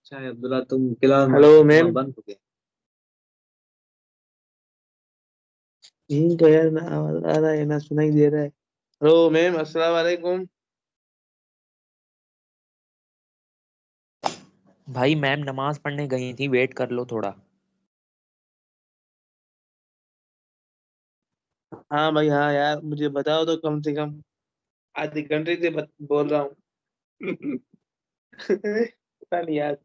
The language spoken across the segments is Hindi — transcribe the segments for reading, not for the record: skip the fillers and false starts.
अच्छा है अब्दुल्ला, तुम किला हेलो वहाँ मैम। बन चुके। तो यार ना आवाज आ रहा है ना सुनाई दे रहा है। हेलो मैम, अस्सलाम वालेकुम। भाई मैम नमाज पढ़ने गई थी, वेट कर लो थोड़ा। हाँ भाई, हाँ यार, मुझे बताओ तो कम से कम। आधे घंटे से बोल रहा हूँ। पता नहीं यार।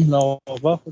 No, bajo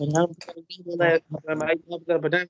यहाँ पर क्या बोला है? माइक ऑफ कर बटन।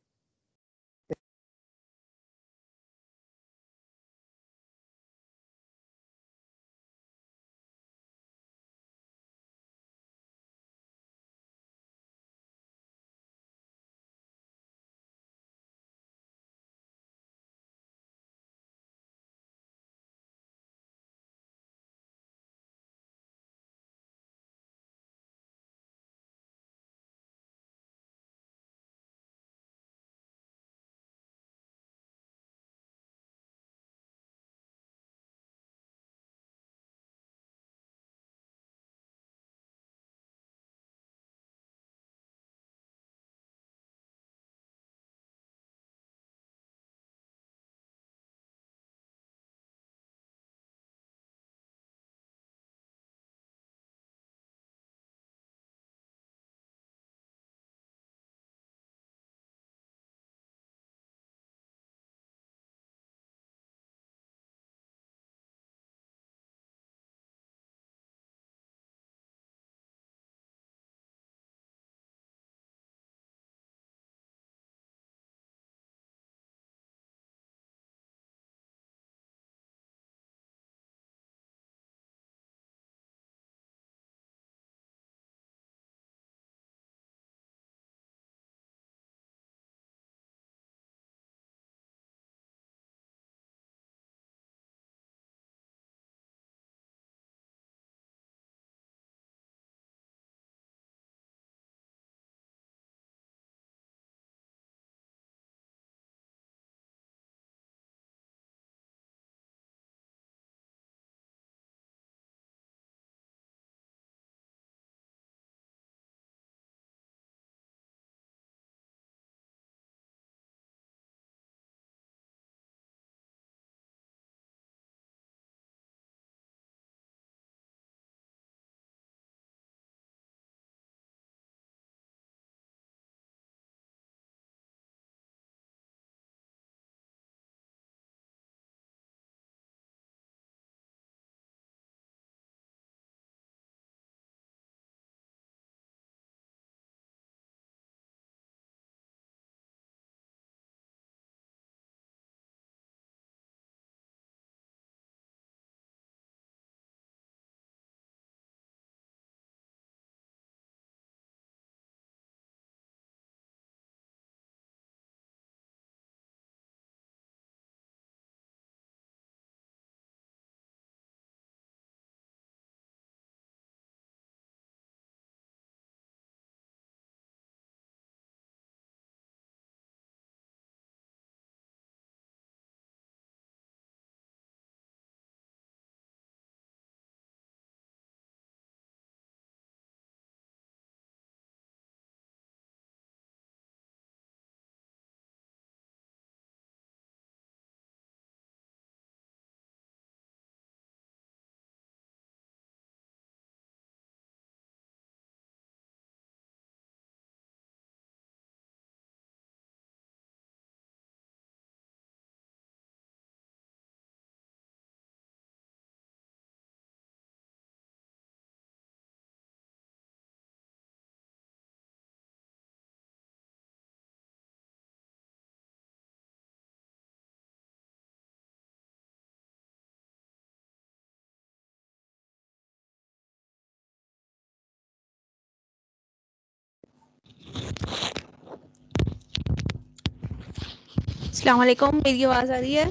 अस्सलाम वालेकुम, मेरी आवाज आ रही है?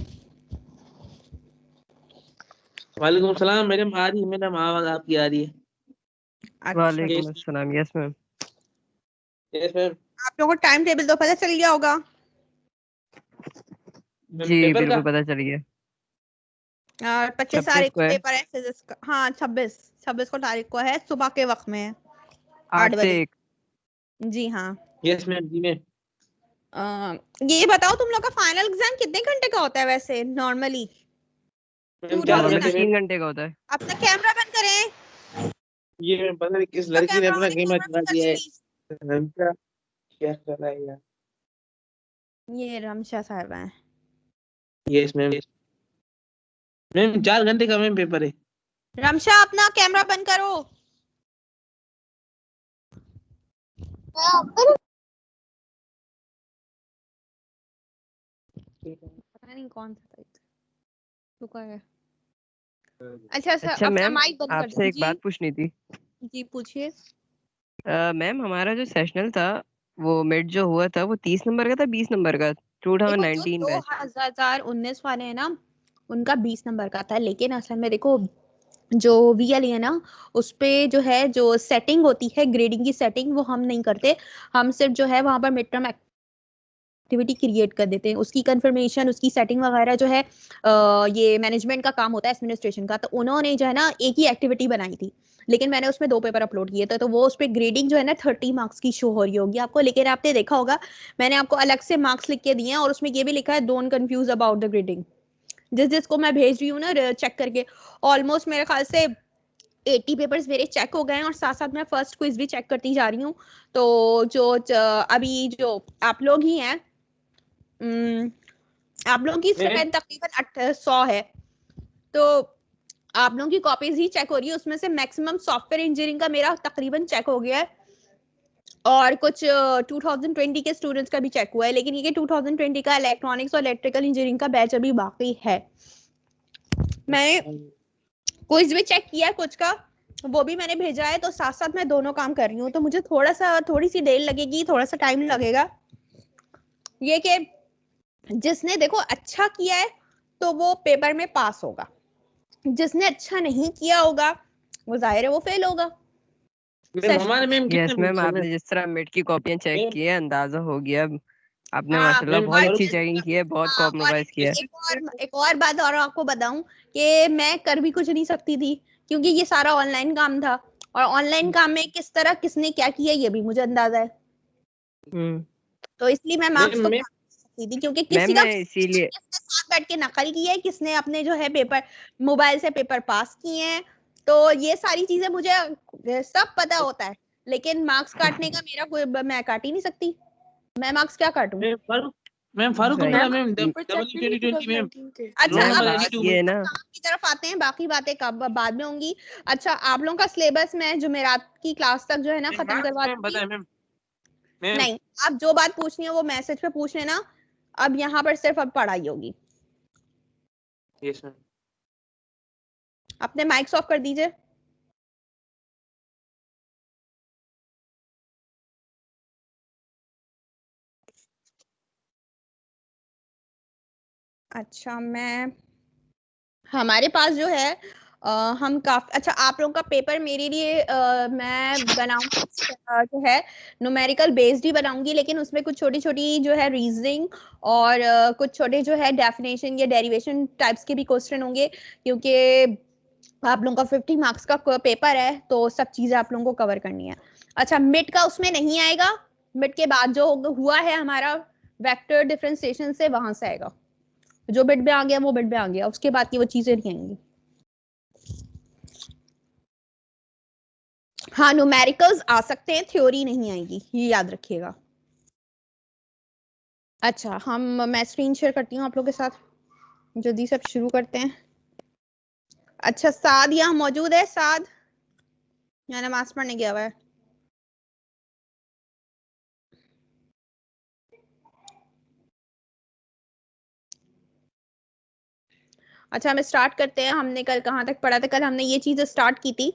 वालेकुम सलाम मैडम, आ रही है मैडम, आवाज आपकी आ रही है। अच्छा, वालेकुम अस्सलाम। Yes ma'am. Yes ma'am. आप लोगों को टाइम टेबल तो पता चल गया होगा। जी पेपर बिल्कुल का पता चल गया। 25 26 तारीख को को है। पेपर है फिजिक्स का। हाँ 26 को तारीख को है, सुबह के वक्त में है 8 8 से बजे। 1। जी हाँ। यस मैम, जी मैम। ये बताओ तुम लोग का फाइनल एग्जाम कितने घंटे का होता है वैसे नॉर्मली? मैम 4 नॉर्मली घंटे 3 मैम। घंटे का होता है। अपना कैमरा बंद करें। ये मैम पता नहीं किस तो लड़की ने कैमरा अपना वाले कैमरा कैमरा चला बंद दिया करिए है। प्लीज। रमजा क्या कर रहा है यार। ये रमशा साहब है। Yes ma'am. मैम 4 घंटे का मैम पेपर है। रमशा अपना कैमरा बंद करो। पता नहीं कौन सा रुका है। अच्छा सर, अच्छा अपना मैम, माइक बंद कर आपसे एक दीजिए। बात पूछनी थी। जी पूछिए। मैम हमारा जो सेशनल था वो मिड जो हुआ था वो 30 नंबर का था 20 नंबर का? देखो जो 2019 बैच। 2019 वाले हैं ना, उनका 20 नंबर का था, लेकिन असल में देखो जो वीएलई है ना, उस पे जो है जो सेटिंग होती है ग्रेडिंग की सेटिंग, वो हम नहीं करते। हम सिर्फ जो है वहां पर मिड टर्म एक्टिविटी क्रिएट कर देते हैं, उसकी कंफर्मेशन उसकी सेटिंग वगैरह जो है ये मैनेजमेंट का काम होता है, एडमिनिस्ट्रेशन का। तो उन्होंने जो है ना एक ही एक्टिविटी बनाई थी, लेकिन मैंने उसमें 2 पेपर अपलोड किए थे, तो वो उस पर ग्रेडिंग जो है ना 30 मार्क्स की शो हो रही होगी आपको। लेकिन आपने देखा होगा मैंने आपको अलग से मार्क्स लिख के दिए हैं, और उसमें ये भी लिखा है don't confuse about the grading. जिसको मैं भेज रही हूँ ना चेक करके, ऑलमोस्ट मेरे ख्याल से 80 पेपर्स मेरे चेक हो गए हैं, और साथ साथ मैं फर्स्ट क्विज भी चेक करती जा रही हूँ। तो जो अभी जो आप लोग ही हैं, आप लोगों की मैम स्ट्रेंथ तकरीबन 100 है, तो आप लोगों की कॉपीज ही चेक हो रही है, उसमें से मैक्सिमम सॉफ्टवेयर इंजीनियरिंग का मेरा तकरीबन चेक हो गया है, और कुछ 2020 के स्टूडेंट्स का भी चेक हुआ है। लेकिन ये 2020 का इलेक्ट्रॉनिक्स और इलेक्ट्रिकल इंजीनियरिंग का बैच अभी बाकी है। मैंने क्विज भी चेक किया है कुछ का, वो भी मैंने भेजा है, तो साथ साथ मैं दोनों काम कर रही हूँ, तो मुझे थोड़ी सी देर लगेगी, थोड़ा सा टाइम लगेगा। ये कि जिसने देखो अच्छा किया है तो वो पेपर में पास होगा, जिसने अच्छा नहीं किया होगा वो जाहिर है वो फेल होगा। मैम हमारे मैम यस कितने मैम, बच्चे हैं आपने मैम? जिस तरह मिड की कॉपियां चेक मैम की है अंदाजा हो गया। आपने हाँ माशाल्लाह मैम बहुत फारूक अच्छी चेकिंग की है, बहुत हाँ, और कॉम्प्रोमाइज किया है। एक और बात और आपको बताऊं कि मैं कर भी कुछ नहीं सकती थी, क्योंकि ये सारा ऑनलाइन काम था, और ऑनलाइन काम में किस तरह किसने क्या किया ये भी मुझे अंदाजा है, तो इसलिए मैं मार्क्स मैम तो मैम सकती थी, क्योंकि मैम किसी का मैं इसीलिए किसने साथ बैठ के नकल की है, किसने अपने जो है पेपर मोबाइल से पेपर पास किए हैं, तो ये सारी चीजें मुझे सब पता होता है। लेकिन मार्क्स काटने का मेरा कोई, मैं काट ही नहीं सकती, मैं मार्क्स क्या काटूं? Ma'am Farooq right. Abdullah ma'am W2020 ma'am अच्छा रोल अब नंबर बात 82 ये मैम। है ना। काम की तरफ आते हैं, बाकी बातें कब बाद में होंगी। अच्छा आप लोगों का सिलेबस मैं जुमेरात की क्लास तक जो है ना खत्म करवा मैम दूंगी। बताएं मैम। मैम नहीं, आप जो बात पूछनी है वो मैसेज पे पूछ लेना, अब यहाँ पर सिर्फ अब पढ़ाई होगी। Yes ma'am. अपने माइक्स ऑफ कर दीजिए। अच्छा मैं हमारे पास जो है हम काफी अच्छा, आप लोगों का पेपर मेरे लिए मैं बनाऊंगी जो है न्यूमेरिकल बेस्ड ही बनाऊंगी, लेकिन उसमें कुछ छोटी छोटी जो है रीजनिंग और कुछ छोटे जो है डेफिनेशन या डेरिवेशन टाइप्स के भी क्वेश्चन होंगे, क्योंकि आप लोगों का 50 मार्क्स का पेपर है, तो सब चीजें आप लोगों को कवर करनी है। अच्छा मिड का उसमें नहीं आएगा, मिड के बाद जो हुआ है हमारा वेक्टर डिफरेंशिएशन से, वहां से आएगा। जो बिट में आ गया वो बिट में आ गया, उसके बाद की वो चीजें नहीं आएंगी। हाँ न्यूमेरिकल्स आ सकते हैं, थ्योरी नहीं आएगी, ये याद रखिएगा। अच्छा मैं स्क्रीन शेयर करती हूँ आप लोगों के साथ, जल्दी से अब शुरू करते हैं। अच्छा साद यहाँ मौजूद है? साद यहाँ नमाज पढ़ने गया हुआ है। अच्छा हम स्टार्ट करते हैं। हमने कल कहाँ तक पढ़ा था? कल हमने ये चीज स्टार्ट की थी,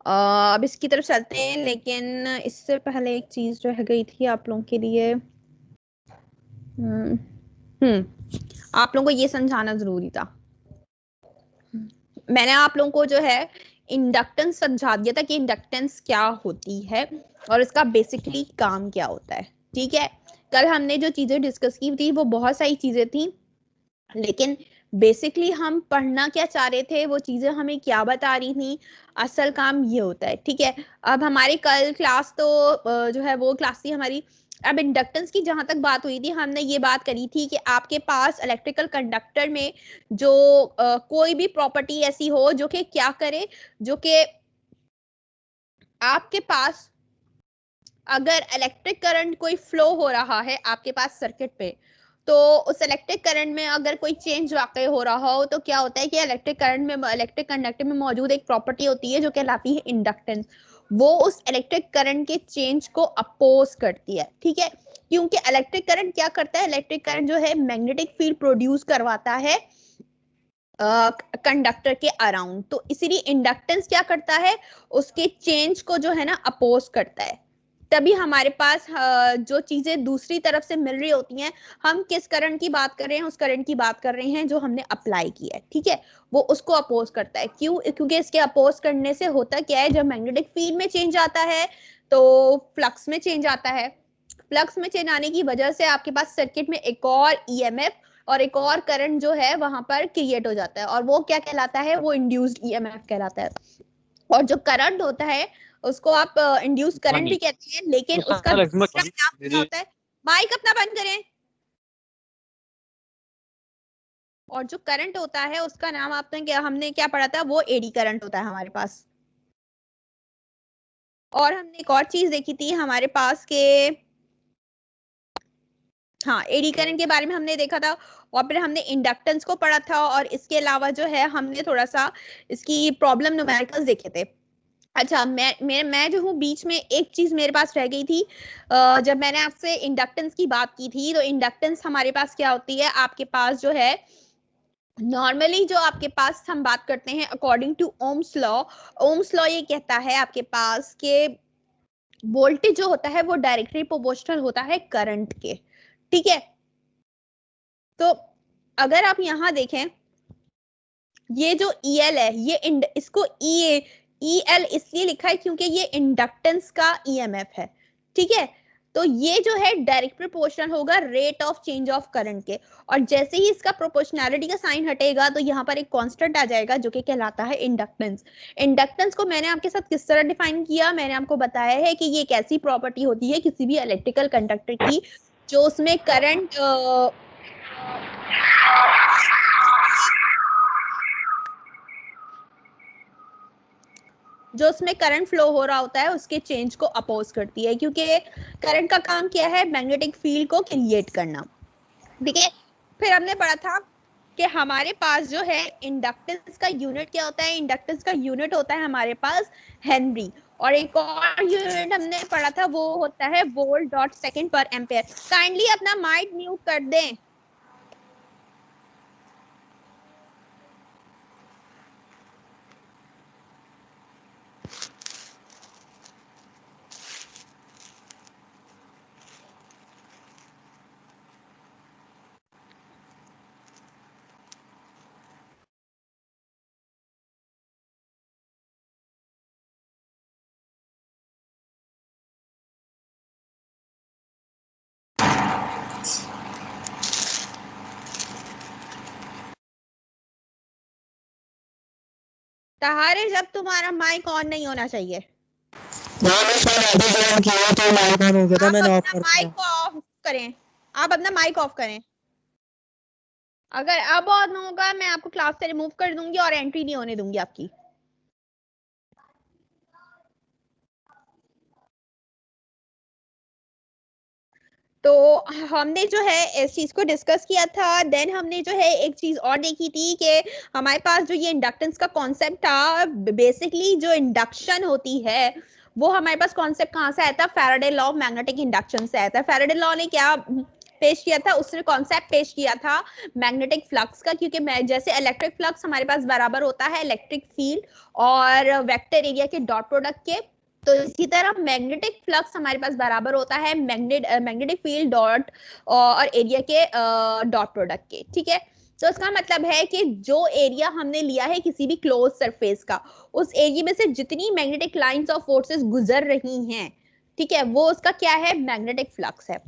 अब इसकी तरफ चलते हैं, लेकिन इससे पहले एक चीज जो है गई थी आप लोगों के लिए। आप लोगों को ये समझाना जरूरी था। मैंने आप लोगों को जो है इंडक्टेंस समझा दिया था कि इंडक्टेंस क्या होती है और इसका बेसिकली काम क्या होता है। ठीक है, कल हमने जो चीजें डिस्कस की थी वो बहुत सारी चीजें थी, लेकिन बेसिकली हम पढ़ना क्या चाह रहे थे, वो चीजें हमें क्या बता रही थी, असल काम ये होता है। ठीक है, अब हमारी कल क्लास तो जो है वो क्लास थी हमारी। अब इंडक्टेंस की जहां तक बात हुई थी, हमने ये बात करी थी कि आपके पास इलेक्ट्रिकल कंडक्टर में जो कोई भी प्रॉपर्टी ऐसी हो जो कि क्या करे, जो कि आपके पास अगर इलेक्ट्रिक करंट कोई फ्लो हो रहा है आपके पास सर्किट पे, तो उस इलेक्ट्रिक करंट में अगर कोई चेंज वाकई हो रहा हो तो क्या होता है कि इलेक्ट्रिक करंट में, इलेक्ट्रिक कंडक्टर में मौजूद एक प्रॉपर्टी होती है जो कहलाती है इंडक्टेंस। वो उस इलेक्ट्रिक करंट के चेंज को अपोज करती है। ठीक है, क्योंकि इलेक्ट्रिक करंट क्या करता है, इलेक्ट्रिक करंट जो है मैग्नेटिक फील्ड प्रोड्यूस करवाता है कंडक्टर के अराउंड, तो इसीलिए इंडक्टेंस क्या करता है, उसके चेंज को जो है ना अपोज करता है। तभी हमारे पास जो चीजें दूसरी तरफ से मिल रही होती हैं, हम किस करंट की बात कर रहे हैं, उस करंट की बात कर रहे हैं जो हमने अप्लाई किया है। ठीक है, वो उसको अपोज करता है। क्यों? क्योंकि इसके अपोज करने से होता क्या है, जब मैग्नेटिक फील्ड में चेंज आता है तो फ्लक्स में चेंज आता है। फ्लक्स में चेंज आने की वजह से आपके पास सर्किट में एक और ईएमएफ और एक और करंट जो है वहां पर क्रिएट हो जाता है, और वो क्या कहलाता है, वो इंड्यूस्ड ईएमएफ कहलाता है। और जो करंट होता है उसको आप इंड्यूस करंट भी कहते हैं, लेकिन उसका दूसरा नाम क्या होता है, माइक अपना बंद करें। और जो करंट होता है उसका नाम आपने क्या, हमने क्या पढ़ा था, वो एडी करंट होता है हमारे पास। और हमने एक और चीज देखी थी हमारे पास के, हाँ, एडी करंट के बारे में हमने देखा था, और फिर हमने इंडक्टेंस को पढ़ा था, और इसके अलावा जो है हमने थोड़ा सा इसकी प्रॉब्लम न्यूमेरिकल्स देखे थे। अच्छा, मैं जो हूँ बीच में एक चीज मेरे पास रह गई थी। जब मैंने आपसे इंडक्टेंस की बात की थी, तो इंडक्टेंस हमारे पास क्या होती है, आपके पास जो है नॉर्मली जो आपके पास हम बात करते हैं according to Ohm's law, Ohm's law ये कहता है आपके पास के वोल्टेज जो होता है वो डायरेक्टली प्रोपोर्शनल होता है करंट के। ठीक है, तो अगर आप यहां देखें, ये जो EL है, ये इसको EL इसलिए लिखा है क्योंकि ये इंडक्टेंस का EMF है। ठीक है, तो ये जो है डायरेक्ट प्रोपोर्शनल होगा rate of change of current के, और जैसे ही इसका प्रोपोर्शनैलिटी का साइन हटेगा तो यहाँ पर एक कांस्टेंट आ जाएगा जो कि कहलाता है इंडक्टेंस। इंडक्टेंस को मैंने आपके साथ किस तरह डिफाइन किया, मैंने आपको बताया है कि ये एक ऐसी प्रॉपर्टी होती है किसी भी इलेक्ट्रिकल कंडक्टर की जो उसमें करंट जो उसमें करंट फ्लो हो रहा होता है उसके चेंज को अपोज करती है, क्योंकि करंट का काम क्या है, मैग्नेटिक फील्ड को क्रिएट करना। ठीक है, फिर हमने पढ़ा था कि हमारे पास जो है इंडक्टेंस का यूनिट क्या होता है, इंडक्टेंस का यूनिट होता है हमारे पास हेनरी, और एक और यूनिट हमने पढ़ा था वो होता है volt dot second per ampere. Kindly अपना माइक म्यूट कर दें। तहारे जब तुम्हारा माइक ऑन नहीं होना चाहिए। तो माइक ऑन हो गया था, मैंने ऑफ कर दिया। माइक को ऑफ करें, आप अपना माइक ऑफ करें। अगर अब ऑन होगा मैं आपको क्लास से रिमूव कर दूंगी और एंट्री नहीं होने दूंगी आपकी। तो हमने जो है इस चीज को डिस्कस किया था। देन हमने जो है एक चीज और देखी थी कि हमारे पास जो ये इंडक्टेंस का कॉन्सेप्ट था, बेसिकली जो इंडक्शन होती है वो हमारे पास कॉन्सेप्ट कहाँ से आया था, Faraday law of magnetic induction से आया था। फैराडे लॉ ने क्या पेश किया था, उसने कॉन्सेप्ट पेश किया था मैग्नेटिक फ्लक्स का, क्योंकि जैसे इलेक्ट्रिक फ्लक्स हमारे पास बराबर होता है इलेक्ट्रिक फील्ड और वेक्टर एरिया के डॉट प्रोडक्ट के। तो इसी तरह मैग्नेटिक फ्लक्स हमारे पास बराबर होता है मैग्नेटिक फील्ड डॉट और एरिया के डॉट प्रोडक्ट के, ठीक है। तो इसका मतलब है कि जो एरिया हमने लिया है किसी भी क्लोज सरफेस का, उस एरिया में से जितनी मैग्नेटिक लाइंस ऑफ फोर्सेस गुजर रही हैं, ठीक है, वो उसका क्या है, मैग्नेटिक फ्लक्स है।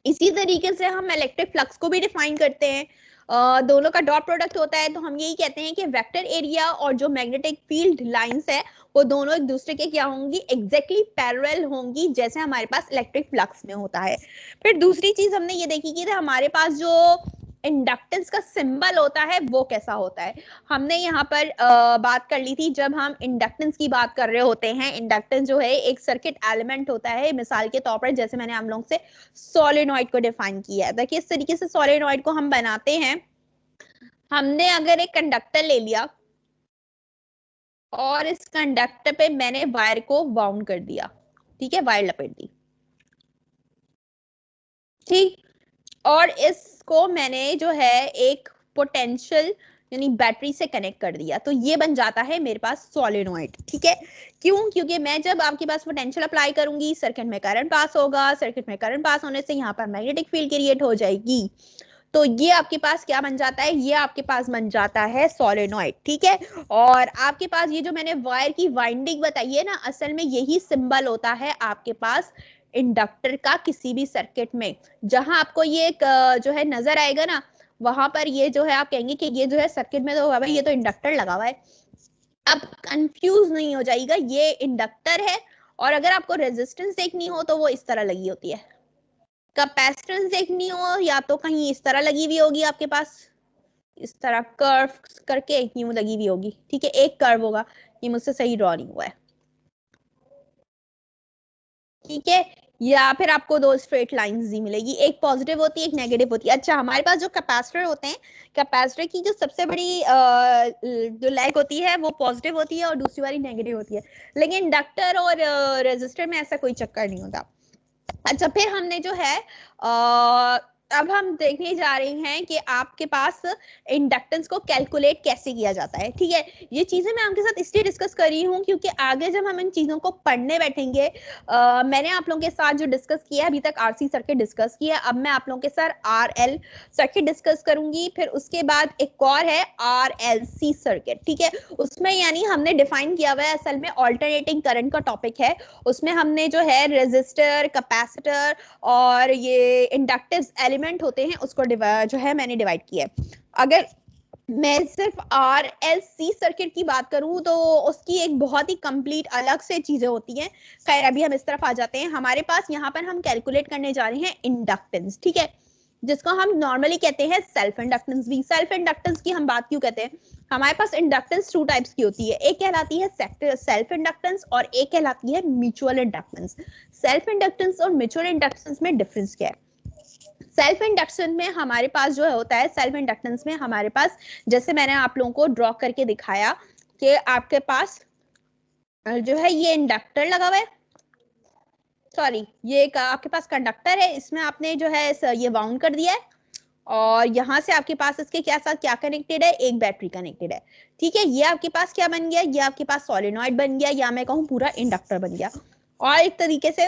इसी तरीके से हम इलेक्ट्रिक फ्लक्स को भी डिफाइन करते हैं, दोनों का डॉट प्रोडक्ट होता है, तो हम यही कहते हैं कि वेक्टर एरिया और जो मैग्नेटिक फील्ड लाइंस है वो दोनों एक दूसरे के क्या होंगी, एग्जैक्टली पैरेलल होंगी, जैसे हमारे पास इलेक्ट्रिक फ्लक्स में होता है। फिर दूसरी चीज हमने ये देखी कि हमारे पास जो इंडक्टेंस का सिंबल होता है वो कैसा होता है। हमने यहाँ पर बात कर ली थी जब हम इंडक्टेंस की बात कर रहे होते हैं। इंडक्टेंस जो है एक सर्किट एलिमेंट होता है, मिसाल के तौर पर जैसे मैंने आप लोगों से सोलेनॉइड को डिफाइन किया है। देखिए इस तरीके से सोलेनॉइड को हम बनाते हैं। हमने अगर एक कंडक्टर ले लिया और इस कंडक्टर पे मैंने वायर को वाउंड कर दिया, ठीक है, वायर लपेट दी, ठीक, और इसको मैंने जो है एक पोटेंशियल यानी बैटरी से कनेक्ट कर दिया, तो ये बन जाता है मेरे पास सोलेनॉइड, ठीक है। क्यों? क्योंकि मैं जब आपके पास पोटेंशियल अप्लाई करूंगी, सर्किट में करंट पास होगा, सर्किट में करंट पास होने से यहाँ पर मैग्नेटिक फील्ड क्रिएट हो जाएगी, तो ये आपके पास क्या बन जाता है, ये आपके पास बन जाता है सोलेनॉइड, ठीक है। और आपके पास ये जो मैंने वायर की वाइंडिंग बताई है ना, असल में यही सिंबल होता है आपके पास इंडक्टर का किसी भी सर्किट में। जहां आपको ये जो है नजर आएगा ना, वहां पर ये जो है आप कहेंगे कि ये जो है सर्किट में तो भाई ये तो इंडक्टर लगा हुआ है। अब कंफ्यूज नहीं हो जाएगा, ये इंडक्टर है, और अगर आपको रेजिस्टेंस देखनी हो तो वो इस तरह लगी होती है। कैपेसिटेंस देखनी हो या तो कहीं इस तरह लगी हुई होगी आपके पास, इस तरह कर्व करके यूं लगी हुई होगी, ठीक है, एक कर्व होगा, ये मुझसे सही ड्रॉ नहीं हुआ है, ठीक है। या फिर आपको दो स्ट्रेट लाइंस ही मिलेगी, एक पॉजिटिव होती है एक नेगेटिव होती है। अच्छा, हमारे पास जो कैपेसिटर होते हैं, कैपेसिटर की जो सबसे बड़ी जो लेग होती है वो पॉजिटिव होती है और दूसरी वाली नेगेटिव होती है, लेकिन इंडक्टर और रेजिस्टर में ऐसा कोई चक्कर नहीं होता। अच्छा, फिर हमने जो है अब हम देखने जा रहे हैं कि आपके पास इंडक्टेंस को कैलकुलेट कैसे किया जाता है, ठीक है। ये चीजें मैं आपके साथ इसलिए डिस्कस कर रही हूँ क्योंकि आगे जब हम इन चीजों को पढ़ने बैठेंगे, मैंने आप लोगों के साथ जो डिस्कस किया है अभी तक आरसी सर्किट डिस्कस किया है, अब मैं आप लोगों के साथ आरएल सर्किट डिस्कस करूंगी, फिर उसके बाद एक और है आरएलसी सर्किट, ठीक है। उसमें यानी हमने डिफाइन किया हुआ है, असल में ऑल्टरनेटिंग करंट का टॉपिक है, उसमें हमने जो है रेजिस्टर, कैपेसिटर और ये इंडक्टिव एलिमेंट होते हैं उसको जो है मैंने डिवाइड किया है। अगर मैं सिर्फ आरएलसी सर्किट की बात करूं तो उसकी एक बहुत ही कंप्लीट अलग से चीजें होती हैं। खैर अभी हम इस तरफ आ जाते हैं। हमारे पास यहाँ पर हम कैलकुलेट करने जा रहे हैं इंडक्टेंस, ठीक है, जिसको हम नॉर्मली कहते हैं सेल्फ इंडक्टेंस भी। सेल्फ इंडक्टेंस की हम बात क्यों कहते हैं, हमारे पास इंडक्टेंस टू टाइप्स की होती है, एक कहलाती है सेल्फ इंडक्टेंस और एक कहलाती है म्यूचुअल इंडक्टेंस। सेल्फ इंडक्टेंस और म्यूचुअल इंडक्टेंस में डिफरेंस क्या है? सेल्फ इंडक्शन में हमारे पास जो होता है, सेल्फ इंडक्टेंस में हमारे पास जैसे मैंने आप लोगों को ड्रॉ करके दिखाया कि आपके पास जो है ये इंडक्टर लगा हुआ है, सॉरी ये एक आपके पास कंडक्टर है, इसमें आपने जो है ये वाउंड कर दिया है और यहाँ से आपके पास इसके क्या साथ क्या कनेक्टेड है, एक बैटरी कनेक्टेड है, ठीक है। ये आपके पास क्या बन गया, ये आपके पास सोलेनॉइड बन गया, या मैं कहूँ पूरा इंडक्टर बन गया। और एक तरीके से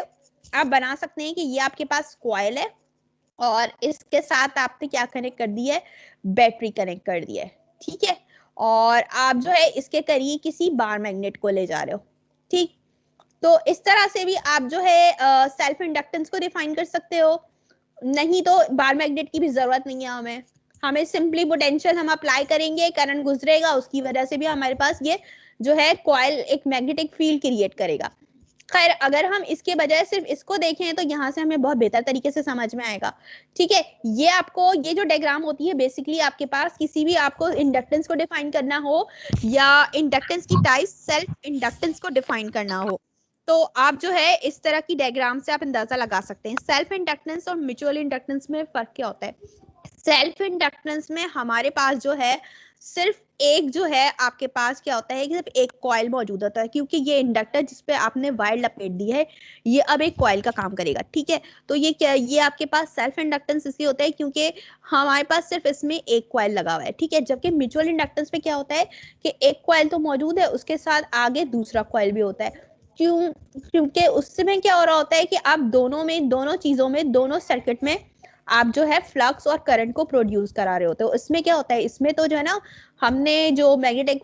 आप बना सकते हैं कि ये आपके पास कॉइल है और इसके साथ आपने क्या कनेक्ट कर दिया है, बैटरी कनेक्ट कर दिया है, ठीक है। और आप जो है इसके करीब किसी बार मैग्नेट को ले जा रहे हो, ठीक। तो इस तरह से भी आप जो है सेल्फ इंडक्टेंस को डिफाइन कर सकते हो। नहीं तो बार मैग्नेट की भी जरूरत नहीं है, हमें सिंपली पोटेंशियल हम अप्लाई करेंगे, करंट गुजरेगा, उसकी वजह से भी हमारे पास ये जो है कॉइल एक मैग्नेटिक फील्ड क्रिएट करेगा। खैर अगर हम इसके बजाय सिर्फ इसको देखें तो यहाँ से हमें बहुत बेहतर तरीके से समझ में आएगा, ठीक है। ये आपको ये जो डायग्राम होती है बेसिकली आपके पास किसी भी आपको इंडक्टेंस को डिफाइन करना हो या इंडक्टेंस की टाइप सेल्फ इंडक्टेंस को डिफाइन करना हो तो आप जो है इस तरह की डायग्राम से आप अंदाजा लगा सकते हैं। सेल्फ इंडक्टेंस और म्यूचुअल इंडक्टेंस में फर्क क्या होता है? सेल्फ इंडक्टेंस में हमारे पास जो है सिर्फ एक जो है आपके पास क्या होता है कि सिर्फ एक कॉइल मौजूद होता है, क्योंकि ये इंडक्टर जिसपे आपने वायर लपेट दी है ये अब एक कॉइल का काम करेगा, ठीक है। तो ये क्या, ये आपके पास सेल्फ इंडक्टेंस इसलिए होता है क्योंकि हमारे पास सिर्फ इसमें एक कॉइल लगा हुआ है, ठीक है। जबकि म्यूचुअल इंडक्टेंस पे क्या होता है कि एक कॉइल तो मौजूद है, उसके साथ आगे दूसरा कॉइल भी होता है, क्योंकि उसमें क्या हो रहा होता है कि आप दोनों चीजों में, दोनों सर्किट में आप जो है फ्लक्स और करंट को प्रोड्यूस करा रहे होते हो। इसमें क्या होता है, इसमें तो जो है ना, हमने जो मैग्नेटिक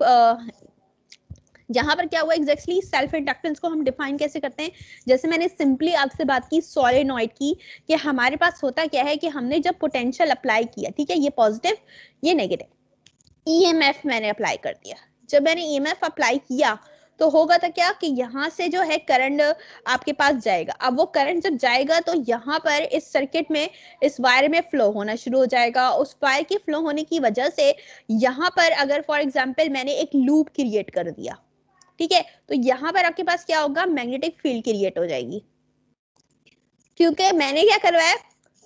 जहां पर क्या हुआ एग्जैक्टली, सेल्फ इंडक्टेंस को हम डिफाइन कैसे करते हैं, जैसे मैंने सिंपली आपसे बात की सॉलिनॉइड की, कि हमारे पास होता क्या है कि हमने जब पोटेंशियल अप्लाई किया, ठीक है, ये पॉजिटिव ये नेगेटिव, ईएमएफ मैंने अप्लाई कर दिया। जब मैंने ईएमएफ अप्लाई किया तो होगा तो क्या कि यहाँ से जो है करंट आपके पास जाएगा। अब वो करंट जब जाएगा तो यहाँ पर इस सर्किट में, इस वायर में फ्लो होना शुरू हो जाएगा। उस वायर के फ्लो होने की वजह से यहाँ पर अगर फॉर एग्जांपल मैंने एक लूप क्रिएट कर दिया, ठीक है, तो यहाँ पर आपके पास क्या होगा, मैग्नेटिक फील्ड क्रिएट हो जाएगी। क्योंकि मैंने क्या करवाया,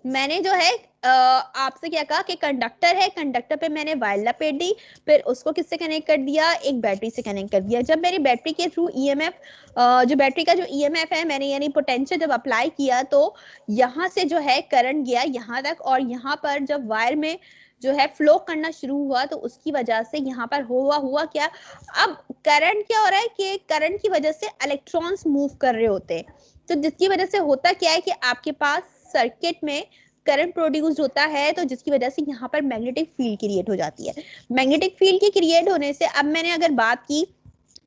मैंने जो है आपसे क्या कहा कि कंडक्टर है, कंडक्टर पे मैंने वायर लपेट दी, फिर उसको किससे कनेक्ट कर दिया, एक बैटरी से कनेक्ट कर दिया। जब मेरी बैटरी के थ्रू ईएमएफ, जो बैटरी का जो ईएमएफ है, मैंने यानी पोटेंशियल जब अप्लाई किया तो यहाँ से जो है करंट गया यहाँ तक, और यहाँ पर जब वायर में जो है फ्लो करना शुरू हुआ तो उसकी वजह से यहाँ पर हुआ क्या, अब करंट क्या हो रहा है कि करंट की वजह से इलेक्ट्रॉन्स मूव कर रहे होते हैं, तो जिसकी वजह से होता क्या है कि आपके पास सर्किट में करंट प्रोड्यूस होता है, तो जिसकी वजह से यहाँ पर मैग्नेटिक फील्ड क्रिएट हो जाती है। मैग्नेटिक फील्ड के क्रिएट होने से, अब मैंने अगर बात की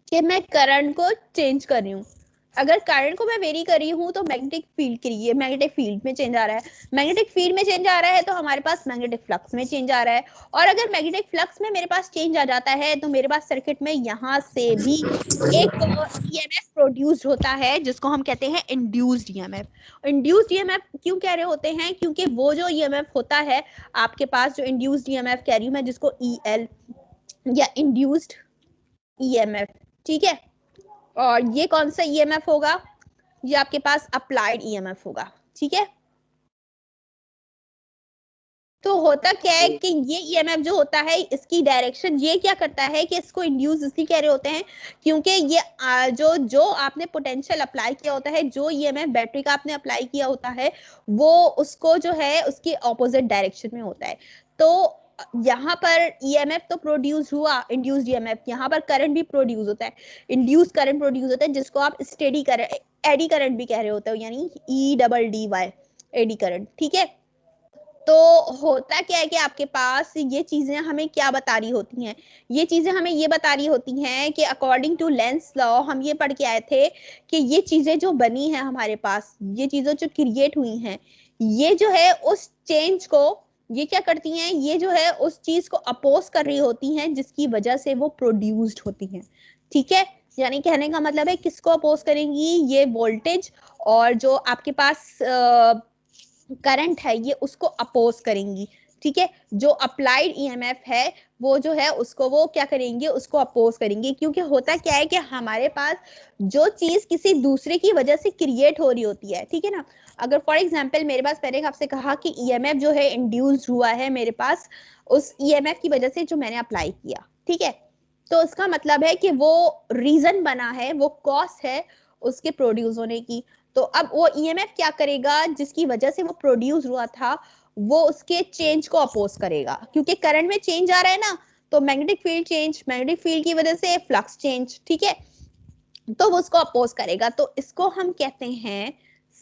कि मैं करंट को चेंज कर रही हूँ, अगर करंट को मैं वेरी कर रही हूँ तो मैग्नेटिक फील्ड में चेंज आ रहा है, मैग्नेटिक फील्ड में चेंज आ रहा है तो हमारे पास मैग्नेटिक फ्लक्स में चेंज आ रहा है, और अगर मैग्नेटिक फ्लक्स में मेरे पास चेंज आ जाता है तो मेरे पास सर्किट में यहाँ से भी एक ईएमएफ प्रोड्यूस होता है जिसको हम कहते हैं इंड्यूस्ड ईएमएफ। इंड्यूस्ड ईएमएफ क्यों कह रहे होते हैं, क्योंकि वो जो ईएमएफ होता है आपके पास, जो इंड्यूस्ड ईएमएफ कह रही हूँ मैं, जिसको ईएल या इंड्यूस्ड ईएमएफ, ठीक है, और ये कौन सा ईएमएफ होगा, ये आपके पास अप्लाइड ईएमएफ होगा, ठीक है। तो होता क्या है कि ये ईएमएफ जो होता है, इसकी डायरेक्शन ये क्या करता है कि इसको इंड्यूस इसलिए कह रहे होते हैं क्योंकि ये जो आपने पोटेंशियल अप्लाई किया होता है, जो ईएमएफ बैटरी का आपने अप्लाई किया होता है, वो उसको जो है उसकी ऑपोजिट डायरेक्शन में होता है। तो यहाँ पर ईएमएफ तो प्रोड्यूस हुआ, इंड्यूस्ड ईएमएफ, यहाँ पर करंट भी प्रोड्यूस होता है, इंड्यूस करंट प्रोड्यूस होता है, जिसको आप स्टेडी करंट, एडी करंट भी कह रहे होते हो, यानी EDDY, एडी करंट, ठीक है। तो होता क्या है कि आपके पास ये चीजें हमें क्या बता रही होती हैं, ये चीजें हमें ये बता रही होती हैं कि अकॉर्डिंग टू लेंस लॉ, हम ये पढ़ के आए थे कि ये चीजें जो बनी हैं हमारे पास, ये चीजें जो क्रिएट हुई हैं, ये जो है उस चेंज को, ये क्या करती हैं, ये जो है उस चीज को अपोज कर रही होती हैं जिसकी वजह से वो प्रोड्यूस्ड होती हैं, ठीक है। यानी कहने का मतलब है किसको अपोज करेंगी, ये वोल्टेज और जो आपके पास करंट है ये उसको अपोज करेंगी, ठीक है। जो अप्लाइड ईएमएफ है वो जो है उसको वो क्या करेंगे, उसको अपोज करेंगे, क्योंकि होता क्या है कि हमारे पास जो चीज किसी दूसरे की वजह से क्रिएट हो रही होती है, ठीक है ना। अगर फॉर एग्जांपल मेरे पास, मैंने आपसे कहा कि ईएमएफ जो है इंड्यूस्ड हुआ है मेरे पास उस ईएमएफ की वजह से जो मैंने अप्लाई किया, ठीक है, तो इसका मतलब है कि वो रीजन बना है, वो कॉज है उसके प्रोड्यूस होने की। तो अब वो ईएमएफ क्या करेगा, जिसकी वजह से वो प्रोड्यूस हुआ था, वो उसके चेंज को अपोज करेगा, क्योंकि करंट में चेंज आ रहा है ना, तो magnetic field change, magnetic field की वजह से फ्लक्स चेंज, ठीक है, तो वो उसको अपोज करेगा। तो इसको हम कहते हैं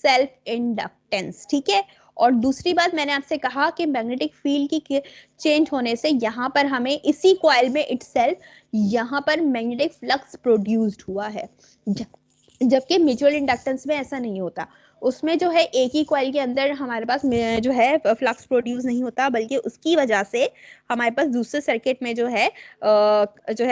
सेल्फ इंडक्टेंस, ठीक है। और दूसरी बात मैंने आपसे कहा कि मैग्नेटिक फील्ड की चेंज होने से यहाँ पर हमें इसी कॉइल में इटसेल्फ यहाँ पर मैग्नेटिक फ्लक्स प्रोड्यूस्ड हुआ है, जबकि म्यूचुअल इंडक्टेंस में ऐसा नहीं होता। उसमें जो है एक ही कॉइल के अंदर हमारे पास जो है फ्लक्स प्रोड्यूस नहीं होता, बल्कि उसकी वजह से हमारे पास दूसरे सर्किट में जो है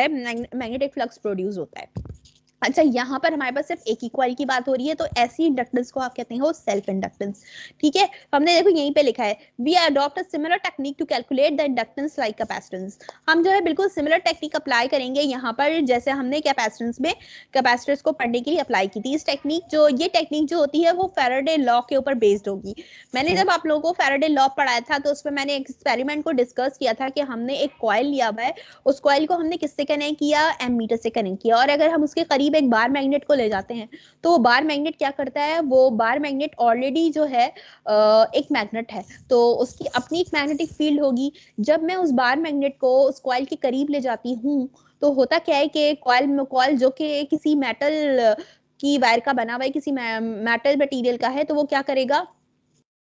मैग्नेटिक फ्लक्स प्रोड्यूस होता है। अच्छा, यहाँ पर हमारे पास सिर्फ एक ही कॉइल की बात हो रही है, तो ऐसी इंडक्टेंस को आप कहते हैं सेल्फ इंडक्टेंस, ठीक है। हमने देखो यहीं पे लिखा है we adopt a similar technique to calculate the inductance like capacitance. हम जो है बिल्कुल सिमिलर टेक्निक अप्लाई करेंगे यहाँ पर, जैसे हमने कैपेसिटेंस में कैपेसिटर्स को पढ़ने के लिए अप्लाई की थी। इस टेक्निक ये टेक्निक जो होती है वो फैराडे लॉ के ऊपर बेस्ड होगी। मैंने जब आप लोगों को फैराडे लॉ पढ़ाया था तो उसमें मैंने एक एक्सपेरिमेंट को डिस्कस किया था कि हमने एक कॉइल लिया हुआ है, उस कॉइल को हमने किससे कनेक्ट किया, एमीटर से कनेक्ट किया, और अगर हम उसके करीब एक बार मैग्नेट को ले जाते हैं तो वो बार मैग्नेट क्या करता है, वो बार मैग्नेट ऑलरेडी जो है एक मैग्नेट है, तो उसकी अपनी एक मैग्नेटिक फील्ड होगी। जब मैं उस बार मैग्नेट को उस कॉइल के करीब ले जाती हूँ तो होता क्या है कि कॉइल जो कि किसी मेटल की वायर का बना हुआ है, किसी मेटल मटेरियल का है, तो वो क्या करेगा,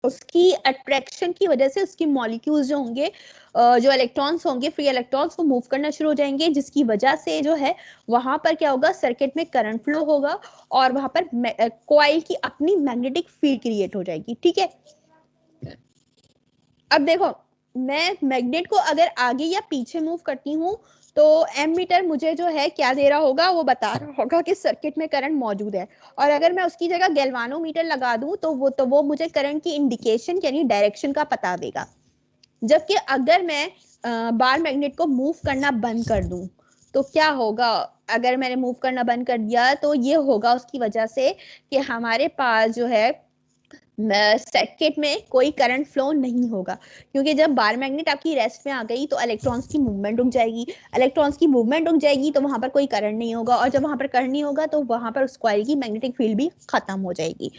उसकी अट्रैक्शन की वजह से उसकी मॉलिक्यूल्स जो होंगे, जो इलेक्ट्रॉन्स होंगे, फ्री इलेक्ट्रॉन्स, वो मूव करना शुरू हो जाएंगे, जिसकी वजह से जो है वहां पर क्या होगा, सर्किट में करंट फ्लो होगा और वहां पर कॉइल की अपनी मैग्नेटिक फील्ड क्रिएट हो जाएगी। ठीक है, अब देखो मैं मैग्नेट को अगर आगे या पीछे मूव करती हूँ तो एमीटर मुझे जो है क्या दे रहा होगा, वो बता रहा होगा कि सर्किट में करंट मौजूद है। और अगर मैं उसकी जगह गैल्वानोमीटर लगा दूं तो वो मुझे करंट की इंडिकेशन यानी डायरेक्शन का पता देगा। जबकि अगर मैं बार मैग्नेट को मूव करना बंद कर दूं तो क्या होगा, अगर मैंने मूव करना बंद कर दिया तो ये होगा उसकी वजह से कि हमारे पास जो है सर्किट में कोई करंट फ्लो नहीं होगा, क्योंकि जब बार मैग्नेट आपकी रेस्ट में आ गई तो इलेक्ट्रॉन्स की मूवमेंट रुक जाएगी, इलेक्ट्रॉन्स की मूवमेंट रुक जाएगी तो वहां पर कोई करंट नहीं होगा, और जब वहां पर करंट नहीं होगा तो वहां पर उस कॉइल की मैग्नेटिक फील्ड भी खत्म हो जाएगी।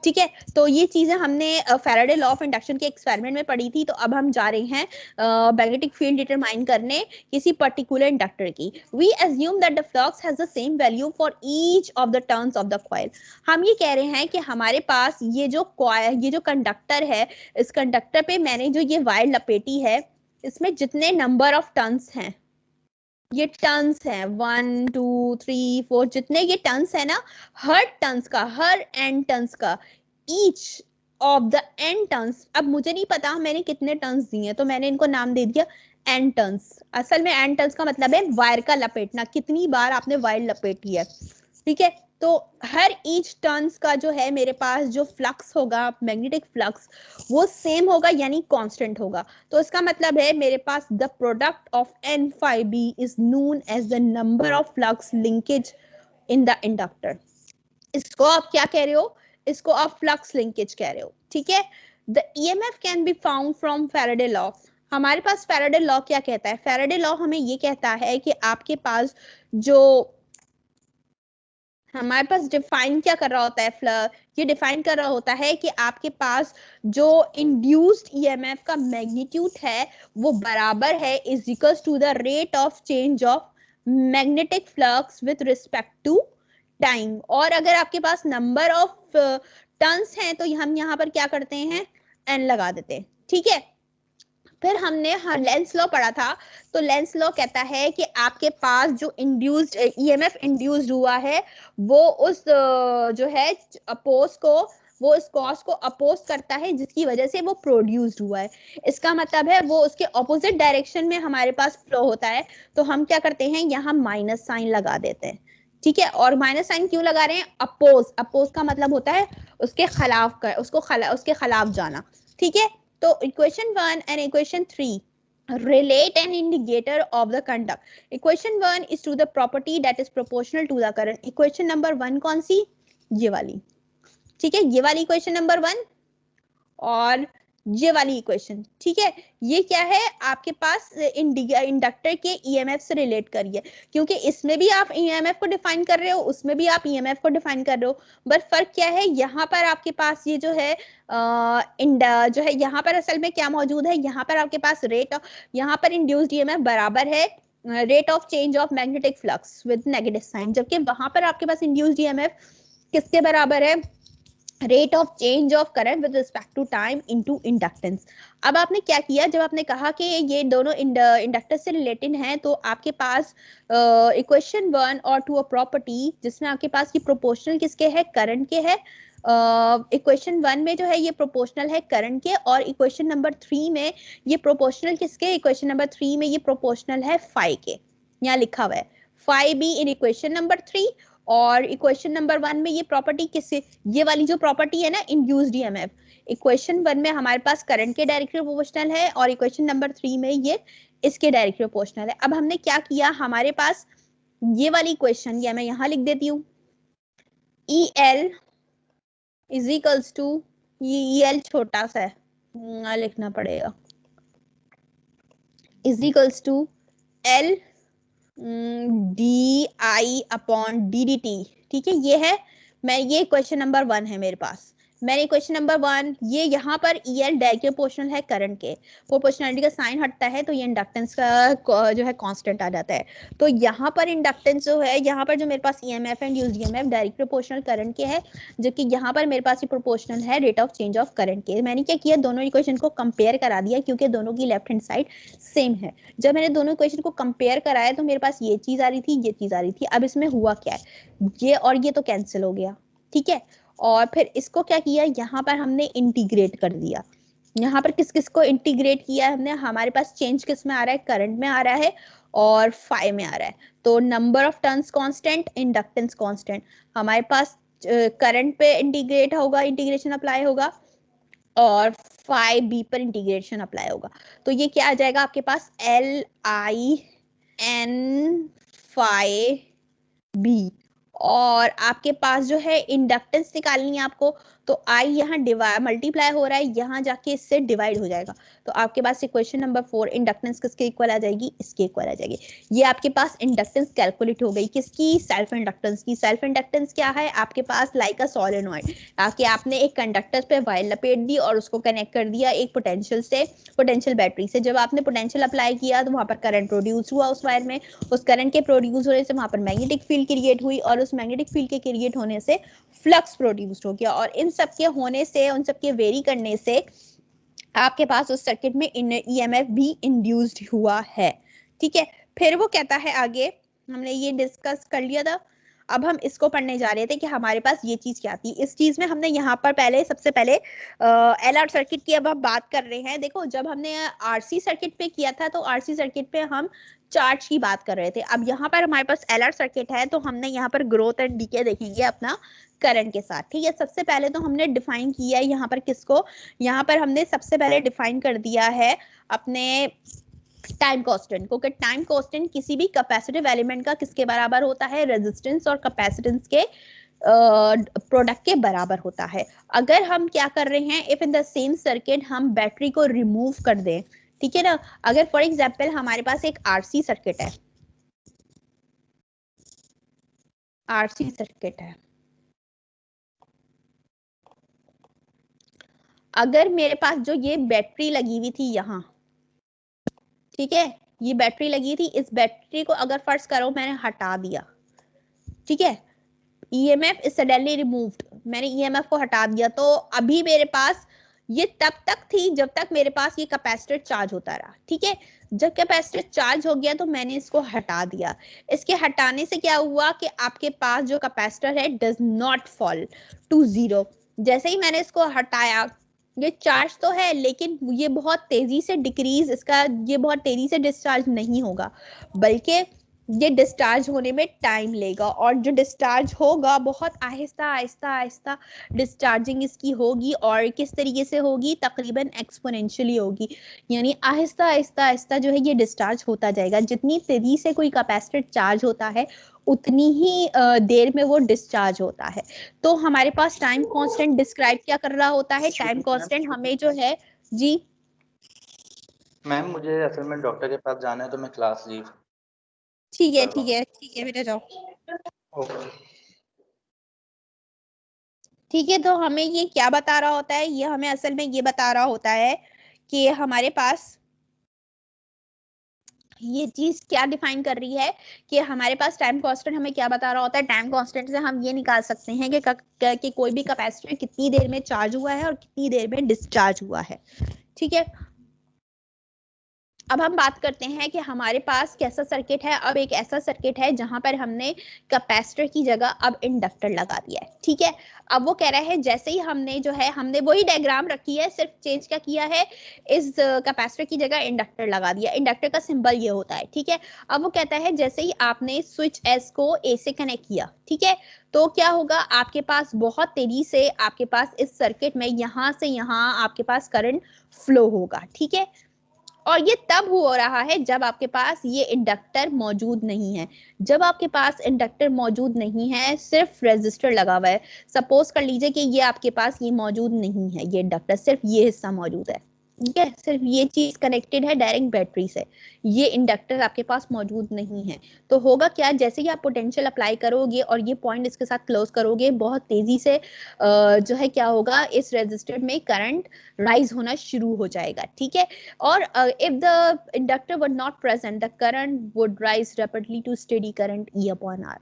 ठीक है, तो ये चीजें हमने फैराडे लॉ ऑफ इंडक्शन के एक्सपेरिमेंट में पढ़ी थी। तो अब हम जा रहे हैं मैग्नेटिक फील्ड डिटरमाइन करने किसी पर्टिकुलर इंडक्टर की। We assume that the flux has the same value for each of the turns of the coil. हम ये कह रहे हैं कि हमारे पास ये जो कंडक्टर है, इस कंडक्टर पे मैंने जो ये वायर लपेटी है, इसमें जितने नंबर ऑफ टर्न्स हैं, ये टर्न्स हैं 1 2 3 4, जितने ये टर्न्स है ना, हर टर्न्स का, हर एन टर्न्स का, each of the N turns, अब मुझे नहीं पता मैंने कितने टर्न्स दिए, तो मैंने इनको नाम दे दिया एन टर्न्स। असल में एन टर्न्स का मतलब है वायर का लपेटना, कितनी बार आपने वायर लपेटी है। ठीक है, तो हर ईच टर्न्स का जो है मेरे पास जो फ्लक्स होगा, मैग्नेटिक फ्लक्स, वो सेम होगा यानी कांस्टेंट होगा। तो इसका मतलब है मेरे पास the product of N phi B is known as the number of flux linkage in the inductor. इसको आप क्या कह रहे हो, इसको आप फ्लक्स लिंकेज कह रहे हो। ठीक है, the EMF can be found from Faraday law. हमारे पास फैराडे लॉ क्या कहता है, फैराडे लॉ हमें ये कहता है कि आपके पास जो, हमारे पास डिफाइन क्या कर रहा होता है, ये डिफाइन कर रहा होता है कि आपके पास जो इंड्यूस्ड ईएमएफ का मैग्नीट्यूड है वो बराबर है is equals to the rate of change of magnetic flux with respect to time. और अगर आपके पास नंबर ऑफ टर्न्स हैं तो हम यहाँ पर क्या करते हैं, एन लगा देते हैं। ठीक है, फिर हमने लेंस लॉ पढ़ा था, तो लेंस लॉ कहता है कि आपके पास जो इंड्यूस्ड ईएमएफ इंड्यूस्ड हुआ है वो उस जो है अपोज को, वो इस कॉज को अपोज करता है जिसकी वजह से वो प्रोड्यूस्ड हुआ है। इसका मतलब है वो उसके ऑपोजिट डायरेक्शन में हमारे पास फ्लो होता है, तो हम क्या करते हैं, यहाँ माइनस साइन लगा देते हैं। ठीक है, और माइनस साइन क्यों लगा रहे हैं, अपोज, अपोज का मतलब होता है उसके खिलाफ कर, उसके खिलाफ जाना। ठीक है, तो equation 1 and equation 3 relate an indicator of the conduct. Equation 1 is to the property that is proportional to the current. Equation number 1 कौन सी, ये वाली। ठीक है, ये वाली equation number 1 और ये वाली इक्वेशन। ठीक है, ये क्या है, आपके पास इंडक्टर के ईएमएफ से रिलेट करिए, क्योंकि इसमें भी आप ईएमएफ को डिफाइन कर रहे हो, उसमें भी आप ईएमएफ को डिफाइन कर रहे हो, बट फर्क क्या है, यहाँ पर आपके पास ये जो है जो है यहाँ पर असल में क्या मौजूद है, यहाँ पर आपके पास यहाँ पर इंड्यूस्ड ईएमएफ बराबर है rate of change of magnetic flux with negative sign, जबकि वहां पर आपके पास इंड्यूस्ड ईएमएफ किसके बराबर है, rate of change of current with respect to time into inductance. अब आपने क्या किया, जब आपने कहा कि ये दोनों इंडक्टर से रिलेटेड हैं, तो आपके पास इक्वेशन 1 और 2 प्रॉपर्टी जिसमें आपके पास ये प्रोपोर्शनल किसके है, करंट के है। इक्वेशन 1 में जो है ये प्रोपोर्शनल है करंट के, और इक्वेशन नंबर 3 में ये प्रोपोर्शनल किसके, इक्वेशन नंबर 3 में ये प्रोपोर्शनल है फाई के, यहाँ लिखा हुआ है phi B in equation number 3, और इक्वेशन नंबर 1 में ये प्रॉपर्टी किससे, ये वाली जो प्रॉपर्टी है ना इंड्यूस्ड ईएमएफ, इक्वेशन 1 में हमारे पास करंट के डायरेक्टली प्रोपोर्शनल है, और इक्वेशन नंबर 3 में ये इसके डायरेक्टली प्रोपोर्शनल है। अब हमने क्या किया, हमारे पास ये वाली इक्वेशन, ये मैं यहाँ लिख देती हूँ, EL इज इक्वल्स टू, ये EL छोटा सा है, लिखना पड़ेगा, is equals to L DI upon DDT। ठीक है, ये है, मैं ये क्वेश्चन नंबर 1 है मेरे पास, मैंने क्वेश्चन नंबर 1 ये यहाँ पर EL डायरेक्ट प्रोपोर्शनल है करंट के, प्रोपोर्शनलिटी का साइन हटता है तो ये इंडक्टेंस का जो है कांस्टेंट आ जाता है। तो यहाँ पर इंडक्टेंस जो है, यहाँ पर जो मेरे पास EMF and use EMF direct proportional current के है, जबकि यहाँ पर मेरे पास ये प्रोपोर्शनल है rate of change of current के। मैंने क्या किया, दोनों इक्वेशन को कंपेयर करा दिया क्योंकि दोनों की लेफ्ट हैंड साइड सेम है। जब मैंने दोनों इक्वेशन को कंपेयर कराया तो मेरे पास ये चीज आ रही थी, ये चीज आ रही थी। अब इसमें हुआ क्या है, ये और ये तो कैंसिल हो गया, ठीक है। और फिर इसको क्या किया, यहाँ पर हमने इंटीग्रेट कर दिया। यहाँ पर किस किस को इंटीग्रेट किया हमने, हमारे पास चेंज किस में आ रहा है, करंट में आ रहा है और फाई में आ रहा है। तो number of turns constant, inductance constant. हमारे पास करंट पे इंटीग्रेट होगा, इंटीग्रेशन अप्लाई होगा, और फाई बी पर इंटीग्रेशन अप्लाई होगा। तो ये क्या आ जाएगा आपके पास, LIN फाई बी। और आपके पास जो है इंडक्टेंस निकालनी है आपको, तो I यहाँ मल्टीप्लाई हो रहा है, यहाँ जाके इससे डिवाइड हो जाएगा। तो आपके पास इक्वेशन नंबर 4 इंडक्टेंस किसके इक्वल आ जाएगी, इसके इक्वल आ जाएगी। ये आपके पास इंडक्टेंस कैलकुलेट हो गई, किसकी, सेल्फ इंडक्टेंस की। सेल्फ इंडक्टेंस क्या है आपके पास, लाइक अ सोलेनॉइड, ताकि आपने एक कंडक्टर पे वायर लपेट दी और उसको कनेक्ट कर दिया एक पोटेंशियल से, पोटेंशियल बैटरी से। जब आपने पोटेंशियल अप्लाई किया तो वहां पर करंट प्रोड्यूस हुआ उस वायर में, उस करंट के प्रोड्यूस होने से वहां पर मैग्नेटिक फील्ड क्रिएट हुई, और उस मैग्नेटिक फील्ड के क्रिएट होने से फ्लक्स प्रोड्यूस हो गया, और इन सब के होने से, उन सब के वेरी करने से आपके पास उस सर्किट में EMF भी इंड्यूस्ड हुआ है, ठीक है। फिर वो कहता है आगे, हमने ये डिस्कस कर लिया था, अब हम इसको पढ़ने जा रहे थे कि हमारे पास ये चीज क्या थी। इस चीज में हमने यहाँ पर पहले सबसे पहले LR सर्किट की अब हम बात कर रहे हैं। देखो जब हमने RC सर्किट पे किया था तो RC सर्किट पे हम चार्ज की बात कर रहे थे। अब यहाँ पर हमारे पास LR सर्किट है तो हमने यहाँ पर ग्रोथ एंड डीके देखेंगे अपना करंट के साथ, ठीक है। सबसे पहले तो हमने डिफाइन किया है यहाँ पर किसको, यहाँ पर हमने सबसे पहले डिफाइन कर दिया है अपने टाइम कांस्टेंट को, कि टाइम कांस्टेंट किसी भी कैपेसिटिव एलिमेंट का किसके बराबर होता है, रेजिस्टेंस और कैपेसिटेंस के प्रोडक्ट के बराबर होता है। अगर हम क्या कर रहे हैं, if in the same circuit हम बैटरी को रिमूव कर दें, ठीक है ना। अगर फॉर एग्जांपल हमारे पास एक RC सर्किट है, RC सर्किट है, अगर मेरे पास जो ये बैटरी लगी हुई थी यहाँ, ठीक है, ये बैटरी लगी थी, इस बैटरी को अगर फर्ज करो मैंने हटा दिया, ठीक है, EMF इज सडनली रिमूव्ड, मैंने EMF को हटा दिया, तो अभी मेरे पास ये तब तक थी जब तक मेरे पास ये कैपेसिटर चार्ज होता रहा, ठीक है। जब कैपेसिटर चार्ज हो गया तो मैंने इसको हटा दिया। इसके हटाने से क्या हुआ कि आपके पास जो कैपेसिटर है डज नॉट फॉल टू 0। जैसे ही मैंने इसको हटाया, ये चार्ज तो है लेकिन ये बहुत तेजी से डिक्रीज, इसका ये बहुत तेजी से डिस्चार्ज नहीं होगा, बल्कि ये डिस्चार्ज होने में टाइम लेगा, और जो डिस्चार्ज होगा बहुत आहिस्ता आहिस्ता आहिस्ता डिस्चार्जिंग इसकी होगी, और किस तरीके से होगी, तकरीबन एक्सपोनेंशियली होगी, यानी आहिस्ता आहिस्ता आहिस्ता जो है ये डिस्चार्ज होता जाएगा। जितनी तेजी से कोई कैपेसिटर चार्ज होता है उतनी ही देर में वो डिस्चार्ज होता है। तो हमारे पास टाइम कांस्टेंट डिस्क्राइब क्या कर रहा होता है, टाइम कांस्टेंट हमें जो है, जी मैम मुझे असल में डॉक्टर के पास जाना है तो मैं क्लास लीव। ठीक है ठीक है ठीक है बेटा जाओ। ओके ठीक है, तो हमें ये क्या बता रहा होता है, ये हमें असल में ये बता रहा होता है कि हमारे पास ये चीज क्या डिफाइन कर रही है कि हमारे पास टाइम कांस्टेंट हमें क्या बता रहा होता है। टाइम कांस्टेंट से हम ये निकाल सकते हैं कि कोई भी कैपेसिटर कितनी देर में चार्ज हुआ है और कितनी देर में डिस्चार्ज हुआ है, ठीक है। अब हम बात करते हैं कि हमारे पास कैसा सर्किट है। अब एक ऐसा सर्किट है जहां पर हमने कैपेसिटर की जगह अब इंडक्टर लगा दिया है, ठीक है। अब वो कह रहा है जैसे ही हमने जो है, हमने वही डायग्राम रखी है, सिर्फ चेंज क्या किया है, इस कैपेसिटर की जगह इंडक्टर लगा दिया। इंडक्टर का सिंबल ये होता है, ठीक है। अब वो कहता है जैसे ही आपने स्विच एस को ए से कनेक्ट किया, ठीक है, तो क्या होगा, आपके पास बहुत तेजी से आपके पास इस सर्किट में यहां से यहां आपके पास करंट फ्लो होगा, ठीक है। और ये तब हो रहा है जब आपके पास ये इंडक्टर मौजूद नहीं है। जब आपके पास इंडक्टर मौजूद नहीं है, सिर्फ रेजिस्टर लगा हुआ है, सपोज कर लीजिए कि ये आपके पास ये मौजूद नहीं है, ये इंडक्टर सिर्फ ये हिस्सा मौजूद है, ठीक है, सिर्फ ये चीज कनेक्टेड है डायरेक्ट बैटरी से, ये इंडक्टर आपके पास मौजूद नहीं है। तो होगा क्या, जैसे ही आप पोटेंशियल अप्लाई करोगे और ये पॉइंट इसके साथ क्लोज करोगे, बहुत तेजी से जो है क्या होगा, इस रेजिस्टर में करंट राइज होना शुरू हो जाएगा। ठीक है, और if the inductor would not present, the current would rise rapidly to steady current E upon R।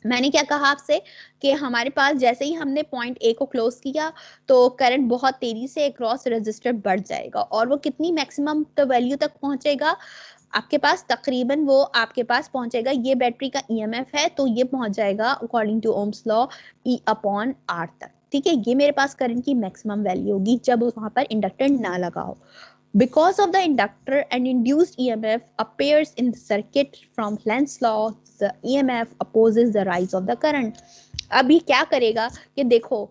मैंने क्या कहा आपसे कि हमारे पास जैसे ही हमने पॉइंट ए को क्लोज किया तो करंट बहुत तेजी से अक्रॉस रेजिस्टर बढ़ जाएगा, और वो कितनी मैक्सिमम वैल्यू तक पहुंचेगा आपके पास, तकरीबन वो आपके पास पहुंचेगा, ये बैटरी का ईएमएफ है तो ये पहुंच जाएगा according to Ohm's law E upon R तक। ठीक है, ये मेरे पास करंट की मैक्सिमम वैल्यू होगी जब वहां पर इंडक्टर ना लगा हो। Because of the inductor, an induced EMF appears in the circuit from Lenz's law. The EMF opposes the rise of the current. अभी क्या करेगा कि देखो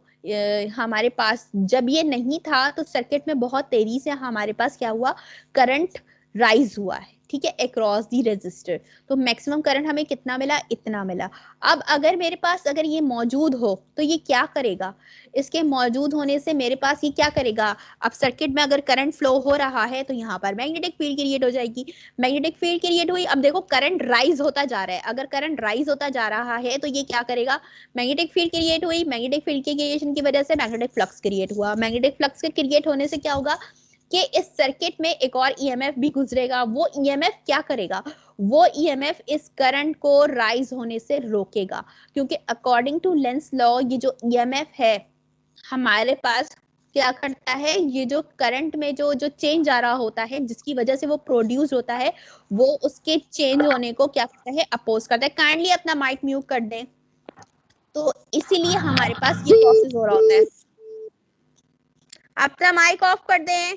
हमारे पास जब ये नहीं था तो सर्किट में बहुत तेजी से हमारे पास क्या हुआ, करंट राइज हुआ है। ठीक है, अक्रॉस दी रेजिस्टर, तो मैक्सिमम करंट हमें कितना मिला, इतना मिला। अब अगर मेरे पास अगर ये मौजूद हो तो ये क्या करेगा, इसके मौजूद होने से मेरे पास ये क्या करेगा, अब सर्किट में अगर करंट फ्लो हो रहा है तो यहाँ पर मैग्नेटिक फील्ड क्रिएट हो जाएगी। मैग्नेटिक फील्ड क्रिएट हुई, अब देखो करंट राइज होता जा रहा है, अगर करंट राइज होता जा रहा है तो ये क्या करेगा, मैग्नेटिक फील्ड क्रिएट हुई, मैग्नेटिक फील्ड के क्रिएशन की वजह से मैग्नेटिक फ्लक्स क्रिएट हुआ, मैग्नेटिक फ्लक्स के क्रिएट होने से क्या होगा कि इस सर्किट में एक और ईएमएफ भी गुजरेगा। वो ईएमएफ क्या करेगा, वो ईएमएफ इस करंट को राइज होने से रोकेगा, क्योंकि अकॉर्डिंग टू लेंस लॉ ये जो ईएमएफ है हमारे पास क्या करता है, ये जो करंट में जो चेंज आ रहा होता है जिसकी वजह से वो प्रोड्यूस होता है, वो उसके चेंज होने को क्या करता है, अपोज करता है। काइंडली अपना माइक म्यूट कर दें, तो इसीलिए हमारे पास ये प्रोसेस हो रहा होता है। अपना माइक ऑफ कर दें।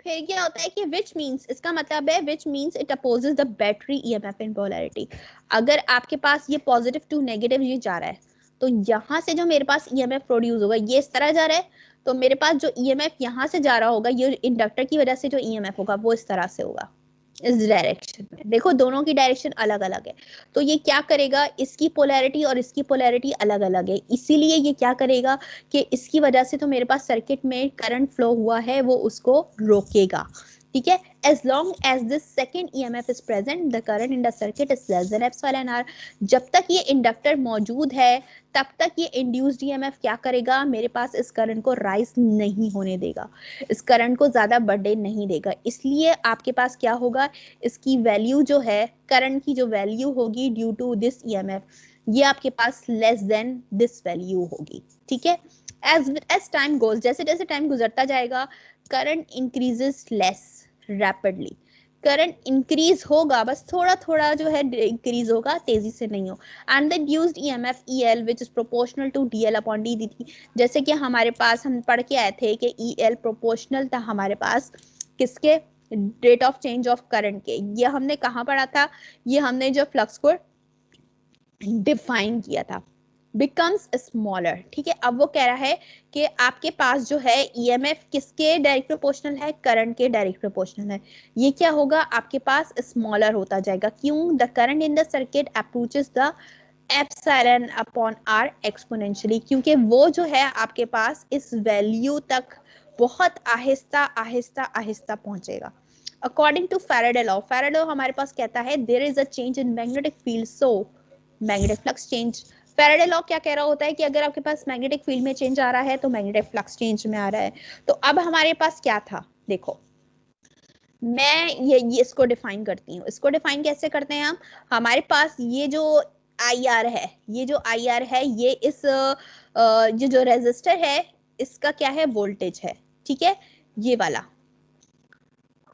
फिर क्या होता है कि विच मीन्स, इसका मतलब है which means it opposes the battery EMF in polarity. अगर आपके पास ये पॉजिटिव टू नेगेटिव ये जा रहा है तो यहाँ से जो मेरे पास ईएमएफ प्रोड्यूस होगा ये इस तरह जा रहा है, तो मेरे पास जो ईएमएफ यहाँ से जा रहा होगा ये इंडक्टर की वजह से जो ईएमएफ होगा वो इस तरह से होगा, इस डायरेक्शन में। देखो दोनों की डायरेक्शन अलग अलग है, तो ये क्या करेगा, इसकी पोलैरिटी और इसकी पोलैरिटी अलग अलग है, इसीलिए ये क्या करेगा कि इसकी वजह से तो मेरे पास सर्किट में करंट फ्लो हुआ है वो उसको रोकेगा। ठीक है, as long as this second EMF is present, the current in the circuit is less than epsilon R। जब तक ये इंडक्टर मौजूद है तब तक ये इंड्यूस्ड EMF क्या करेगा, मेरे पास इस करंट को राइज नहीं होने देगा, इस करंट को ज्यादा बढ़ने नहीं देगा। इसलिए आपके पास क्या होगा, इसकी वैल्यू जो है, करंट की जो वैल्यू होगी ड्यू टू दिस EMF, ये आपके पास लेस देन दिस वैल्यू होगी। ठीक है, as time goes, जैसे जैसे टाइम गुजरता जाएगा current increases less rapidly, current increase होगा बस थोड़ा थोड़ा जो है इंक्रीज होगा, तेजी से नहीं हो। And the induced EMF EL which is proportional to DL upon dt। जैसे कि हमारे पास हम पढ़ के आए थे कि EL प्रोपोर्शनल था हमारे पास किसके, rate of change of current के। ये हमने कहाँ पढ़ा था, ये हमने जो फ्लक्स को डिफाइन किया था, becomes smaller। ठीक है, अब वो कह रहा है कि आपके पास जो है EMF किसके डायरेक्ट प्रोपोर्शनल है, करंट के डायरेक्ट प्रोपोर्शनल है। ये क्या होगा, आपके पास स्मॉलर होता जाएगा। क्यों, the current in the circuit approaches the epsilon upon R exponentially, क्योंकि वो जो है आपके पास इस वैल्यू तक बहुत आहिस्ता आहिस्ता आहिस्ता पहुंचेगा। According to Faraday law, Faraday law हमारे पास कहता है there is a change in magnetic field so magnetic flux change. Faraday law क्या कह रहा होता है कि अगर आपके पास मैग्नेटिक फील्ड में चेंज आ रहा है तो मैग्नेटिक फ्लक्स चेंज में आ रहा है। तो अब हमारे पास क्या था, देखो मैं ये इसको डिफाइन करती हूँ। इसको डिफाइन कैसे करते हैं हम, हमारे पास ये जो IR है, ये जो IR है ये इस जो रेजिस्टर है इसका क्या है, वोल्टेज है। ठीक है, ये वाला,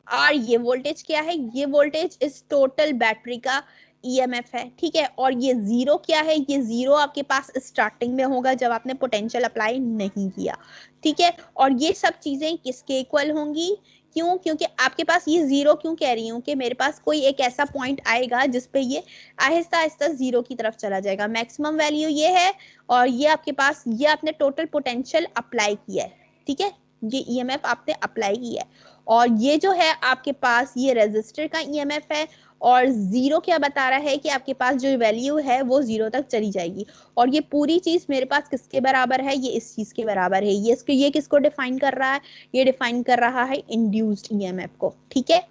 और ये वोल्टेज क्या है, ये वोल्टेज इस टोटल बैटरी का EMF है। ठीक है, और ये जीरो क्या है, ये जीरो आपके पास स्टार्टिंग में होगा जब आपने पोटेंशियल अप्लाई नहीं किया। ठीक है, और ये सब चीजें किसके इक्वल होंगी, क्यों, क्योंकि आपके पास ये जीरो क्यों कह रही हूँ कि मेरे पास कोई एक ऐसा पॉइंट आएगा जिसपे ये आहिस्ता आहिस्ता जीरो की तरफ चला जाएगा। मैक्सिमम वैल्यू ये है और ये आपके पास, ये आपने टोटल पोटेंशियल अप्लाई किया है। ठीक है, ये EMF आपने अप्लाई किया है, और ये जो है आपके पास ये रेजिस्टर का EMF है, और जीरो क्या बता रहा है कि आपके पास जो वैल्यू है वो जीरो तक चली जाएगी। और ये पूरी चीज मेरे पास किसके बराबर है, ये इस चीज के बराबर है। ये किसको डिफाइन कर रहा है, ये डिफाइन कर रहा है इंड्यूस्ड ईएमएफ को, ठीक है।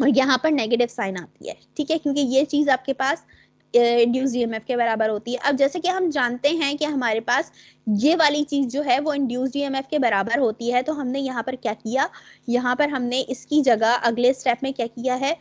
और यहाँ पर नेगेटिव साइन आती है, ठीक है, क्योंकि ये चीज आपके पास इंड्यूस्ड ईएमएफ के बराबर होती है। अब जैसे कि हम जानते हैं कि हमारे पास ये वाली चीज जो है वो इंड्यूस्ड ईएमएफ के बराबर होती है, तो हमने यहाँ पर क्या किया, यहाँ पर हमने इसकी जगह अगले स्टेप में क्या किया है,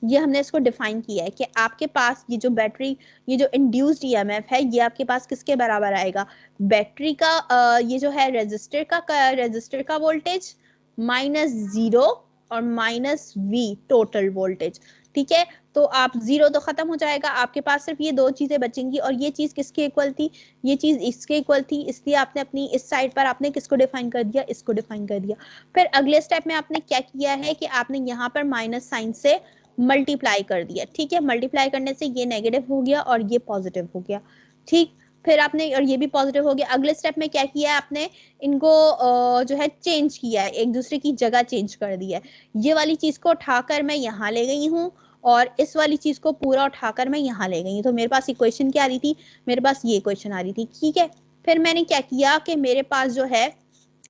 ये हमने इसको डिफाइन किया है कि आपके पास ये जो बैटरी, ये जो इंड्यूस्ड ईएमएफ है ये आपके पास किसके बराबर आएगा, बैटरी का ये जो है रेजिस्टर का वोल्टेज माइनस जीरो और माइनस वी टोटल वोल्टेज, ठीक है। तो आप जीरो तो खत्म हो जाएगा, आपके पास सिर्फ ये दो चीजें बचेंगी। और ये चीज किसके इक्वल थी, ये चीज इसके इक्वल थी, इसलिए आपने अपनी इस साइड पर आपने किसको डिफाइन कर दिया, इसको डिफाइन कर दिया। फिर अगले स्टेप में आपने क्या किया है कि आपने यहाँ पर माइनस साइन से मल्टीप्लाई कर दिया, ठीक है। मल्टीप्लाई करने से ये नेगेटिव हो गया और ये पॉजिटिव हो गया, ठीक। फिर आपने, और ये भी पॉजिटिव हो गया। अगले स्टेप में क्या किया है आपने, इनको जो है चेंज किया है, एक दूसरे की जगह चेंज कर दिया है। ये वाली चीज को उठाकर मैं यहाँ ले गई हूँ और इस वाली चीज को पूरा उठाकर मैं यहाँ ले गई हूँ। तो मेरे पास इक्वेशन क्या आ रही थी, मेरे पास ये इक्वेशन आ रही थी, ठीक है। फिर मैंने क्या किया कि मेरे पास जो है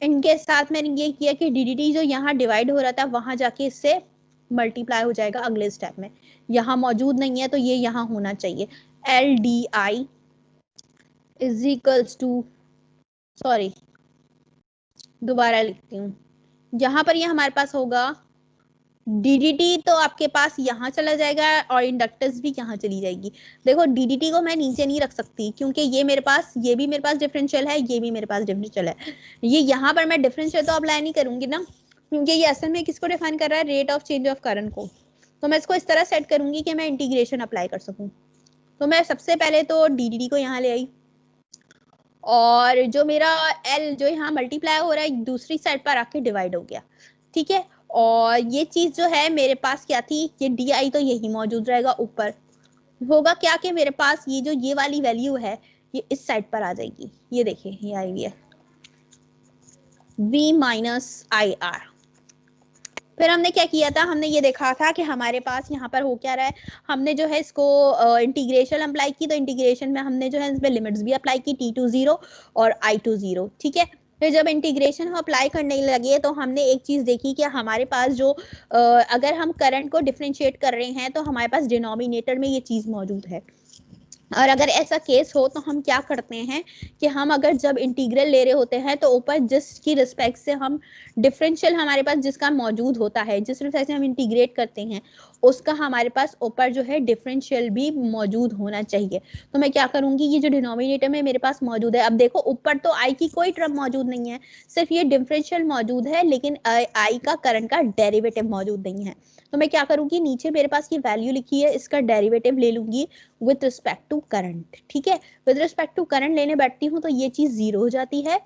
इनके साथ मैंने ये किया कि डीडीटी जो यहाँ डिवाइड हो रहा था वहां जाके इससे मल्टीप्लाई हो जाएगा अगले स्टेप में। यहाँ मौजूद नहीं है तो ये यहाँ होना चाहिए। L D I is equals to, sorry दोबारा लिखती हूँ, यहाँ पर ये हमारे पास होगा डीडीटी, तो आपके पास यहाँ चला जाएगा और इंडक्टेंस भी यहाँ चली जाएगी। देखो डीडीटी को मैं नीचे नहीं रख सकती क्योंकि ये मेरे पास, ये भी मेरे पास डिफरेंशियल है, ये भी मेरे पास डिफरेंशियल है। ये यहाँ पर मैं डिफरेंशियल तो अप्लाई नहीं करूंगी ना, क्योंकि ये असल में किसको डिफाइन कर रहा है, rate of change of current को। तो मैं इसको इस तरह सेट करूंगी कि मैं इंटीग्रेशन अप्लाई कर सकूं। तो मैं सबसे पहले तो डीडीटी को यहाँ ले आई और जो मेरा एल जो यहाँ मल्टीप्लाई हो रहा है दूसरी साइड पर आके डिवाइड हो गया, ठीक है। और ये चीज जो है मेरे पास क्या थी, ये डी आई तो यही मौजूद रहेगा, ऊपर होगा क्या कि मेरे पास ये जो ये वाली वैल्यू है ये इस साइड पर आ जाएगी। ये देखिए ये आई हुई है V माइनस आई आर। फिर हमने क्या किया था, हमने ये देखा था कि हमारे पास यहाँ पर हो क्या रहा है, हमने जो है इसको इंटीग्रेशन अप्लाई की, तो इंटीग्रेशन में हमने जो है इसमें लिमिट्स भी अप्लाई की, t टू 0 और i टू 0, ठीक है। फिर जब इंटीग्रेशन हम अप्लाई करने लगे तो हमने एक चीज देखी कि हमारे पास जो अगर हम करंट को डिफरेंशिएट कर रहे हैं तो हमारे पास डिनोमिनेटर में ये चीज मौजूद है। और अगर ऐसा केस हो तो हम क्या करते हैं कि हम अगर जब इंटीग्रल ले रहे होते हैं तो ऊपर जिसकी रिस्पेक्ट से हम डिफरेंशियल हमारे पास जिसका मौजूद होता है, जिस रिस्पेक्ट से हम इंटीग्रेट करते हैं उसका हमारे पास ऊपर जो है डिफरेंशियल भी मौजूद होना चाहिए। तो मैं क्या करूंगी, ये जो डिनोमिनेटर में मेरे पास मौजूद है, अब देखो ऊपर तो आई की कोई टर्म मौजूद नहीं है, सिर्फ ये डिफरेंशियल मौजूद है, लेकिन आई का करंट का डेरिवेटिव मौजूद नहीं है। तो मैं क्या करूंगी, नीचे मेरे पास ये वैल्यू लिखी है, इसका डेरिवेटिव ले लूंगी विद रिस्पेक्ट टू करंट, ठीक है। विद रिस्पेक्ट टू करंट लेने बैठती हूँ तो ये चीज 0 हो जाती है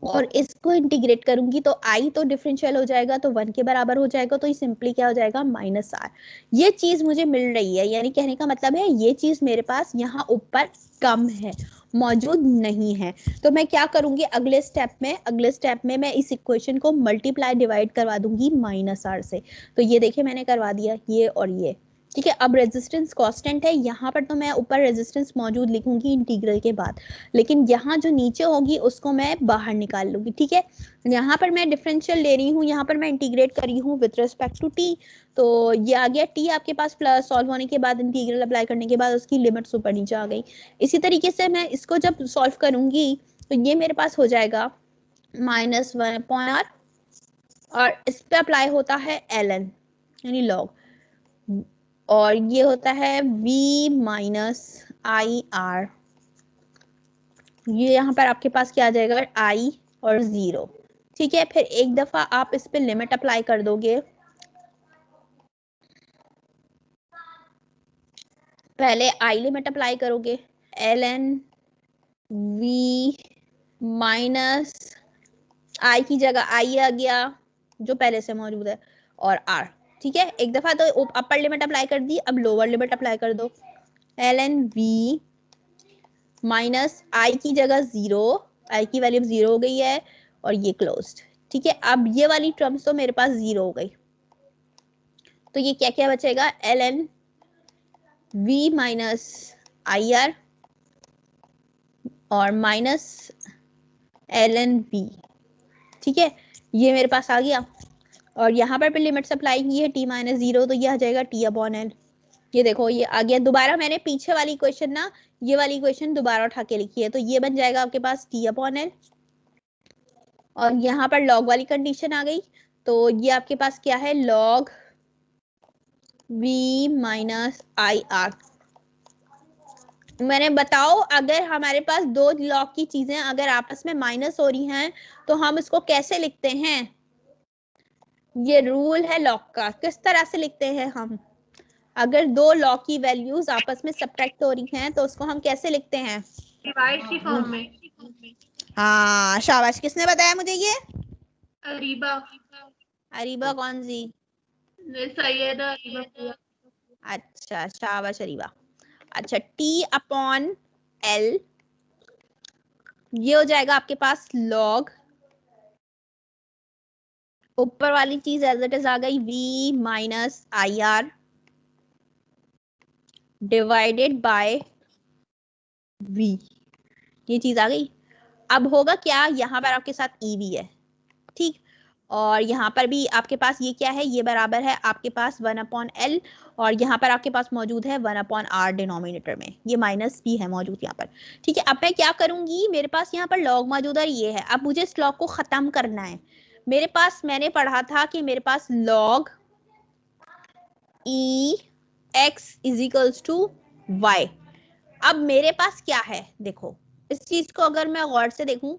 और इसको इंटीग्रेट करूंगी तो आई तो डिफरेंशियल हो जाएगा तो 1 के बराबर हो जाएगा, तो ये सिंपली क्या हो जाएगा माइनस आर। ये चीज मुझे मिल रही है, यानी कहने का मतलब है ये चीज मेरे पास यहाँ ऊपर कम है, मौजूद नहीं है। तो मैं क्या करूंगी अगले स्टेप में मैं इस इक्वेशन को मल्टीप्लाई डिवाइड करवा दूंगी माइनस आर से। तो ये देखिए मैंने करवा दिया ये और ये, ठीक है। अब रेजिस्टेंस कांस्टेंट है, यहाँ पर तो मैं ऊपर रेजिस्टेंस मौजूद लिखूंगी इंटीग्रल के बाद, लेकिन यहाँ जो नीचे होगी उसको मैं बाहर निकाल लूंगी, ठीक है। यहाँ पर मैं डिफरेंशियल ले रही हूँ, यहाँ पर मैं इंटीग्रेट कर रही हूँ विद रिस्पेक्ट टू टी, तो ये आ गया टी आपके पास प्लस सॉल्व होने के बाद इंटीग्रल अप्लाई करने के बाद उसकी लिमिट्स ऊपर नीचे आ गई। इसी तरीके से मैं इसको जब सॉल्व करूंगी तो ये मेरे पास हो जाएगा -1/r और इस पे अप्लाई होता है ln यानी लॉग, और ये होता है V माइनस आई आर। ये यहाँ पर आपके पास क्या आ जाएगा I और 0, ठीक है। फिर एक दफा आप इस पे लिमिट अप्लाई कर दोगे, पहले I लिमिट अप्लाई करोगे ln V माइनस I की जगह I आ गया जो पहले से मौजूद है और R, ठीक है। एक दफा तो अपर लिमिट अप्लाई कर दी, अब लोअर लिमिट अप्लाई कर दो ln V माइनस I की जगह 0, I की वैल्यू 0 हो गई है और ये क्लोज्ड, ठीक है। अब ये वाली टर्म्स तो मेरे पास 0 हो गई, तो ये क्या क्या बचेगा, ln v minus I R और माइनस ln v। ठीक है, ये मेरे पास आ गया। और यहाँ पर लिमिट अप्लाई की है t माइनस 0, तो ये आ जाएगा t अपॉन एल। ये देखो ये आ गया। दोबारा मैंने पीछे वाली इक्वेशन ना, ये वाली इक्वेशन दोबारा उठा के लिखी है, तो ये बन जाएगा आपके पास t अपॉन एल। और यहाँ पर लॉग वाली कंडीशन आ गई, तो ये आपके पास क्या है, log v minus I R. मैंने बताओ, अगर हमारे पास दो लॉग की चीजें अगर आपस में माइनस हो रही हैं तो हम इसको कैसे लिखते हैं? ये रूल है लॉग का। किस तरह से लिखते हैं हम? अगर दो लॉग की वैल्यूज आपस में सब्ट्रैक्ट हो रही हैं तो उसको हम कैसे लिखते हैं? डिवाइड की फॉर्म में। हाँ शाबाश, किसने बताया मुझे ये? अरीबा। अरीबा कौन सी? सैयद अरीबा। अच्छा शाबाश अरीबा। अच्छा t अपॉन एल, ये हो जाएगा आपके पास लॉग, ऊपर वाली चीज एज इट इज आ गई v minus I R divided by v, ये चीज आ गई। अब होगा क्या, यहाँ पर आपके साथ e भी है, ठीक, और यहाँ पर भी आपके पास ये क्या है, ये बराबर है आपके पास 1 अपॉन एल, और यहाँ पर आपके पास मौजूद है 1 अपॉन आर डिनोमिनेटर में, ये माइनस भी है मौजूद यहाँ पर। ठीक है, अब मैं क्या करूंगी, मेरे पास यहाँ पर लॉग मौजूद है, ये है। अब मुझे इस लॉग को खत्म करना है। मेरे पास, मैंने पढ़ा था कि मेरे पास log e x is equals to y. अब मेरे पास क्या है, देखो इस चीज को अगर मैं गौर से देखूं,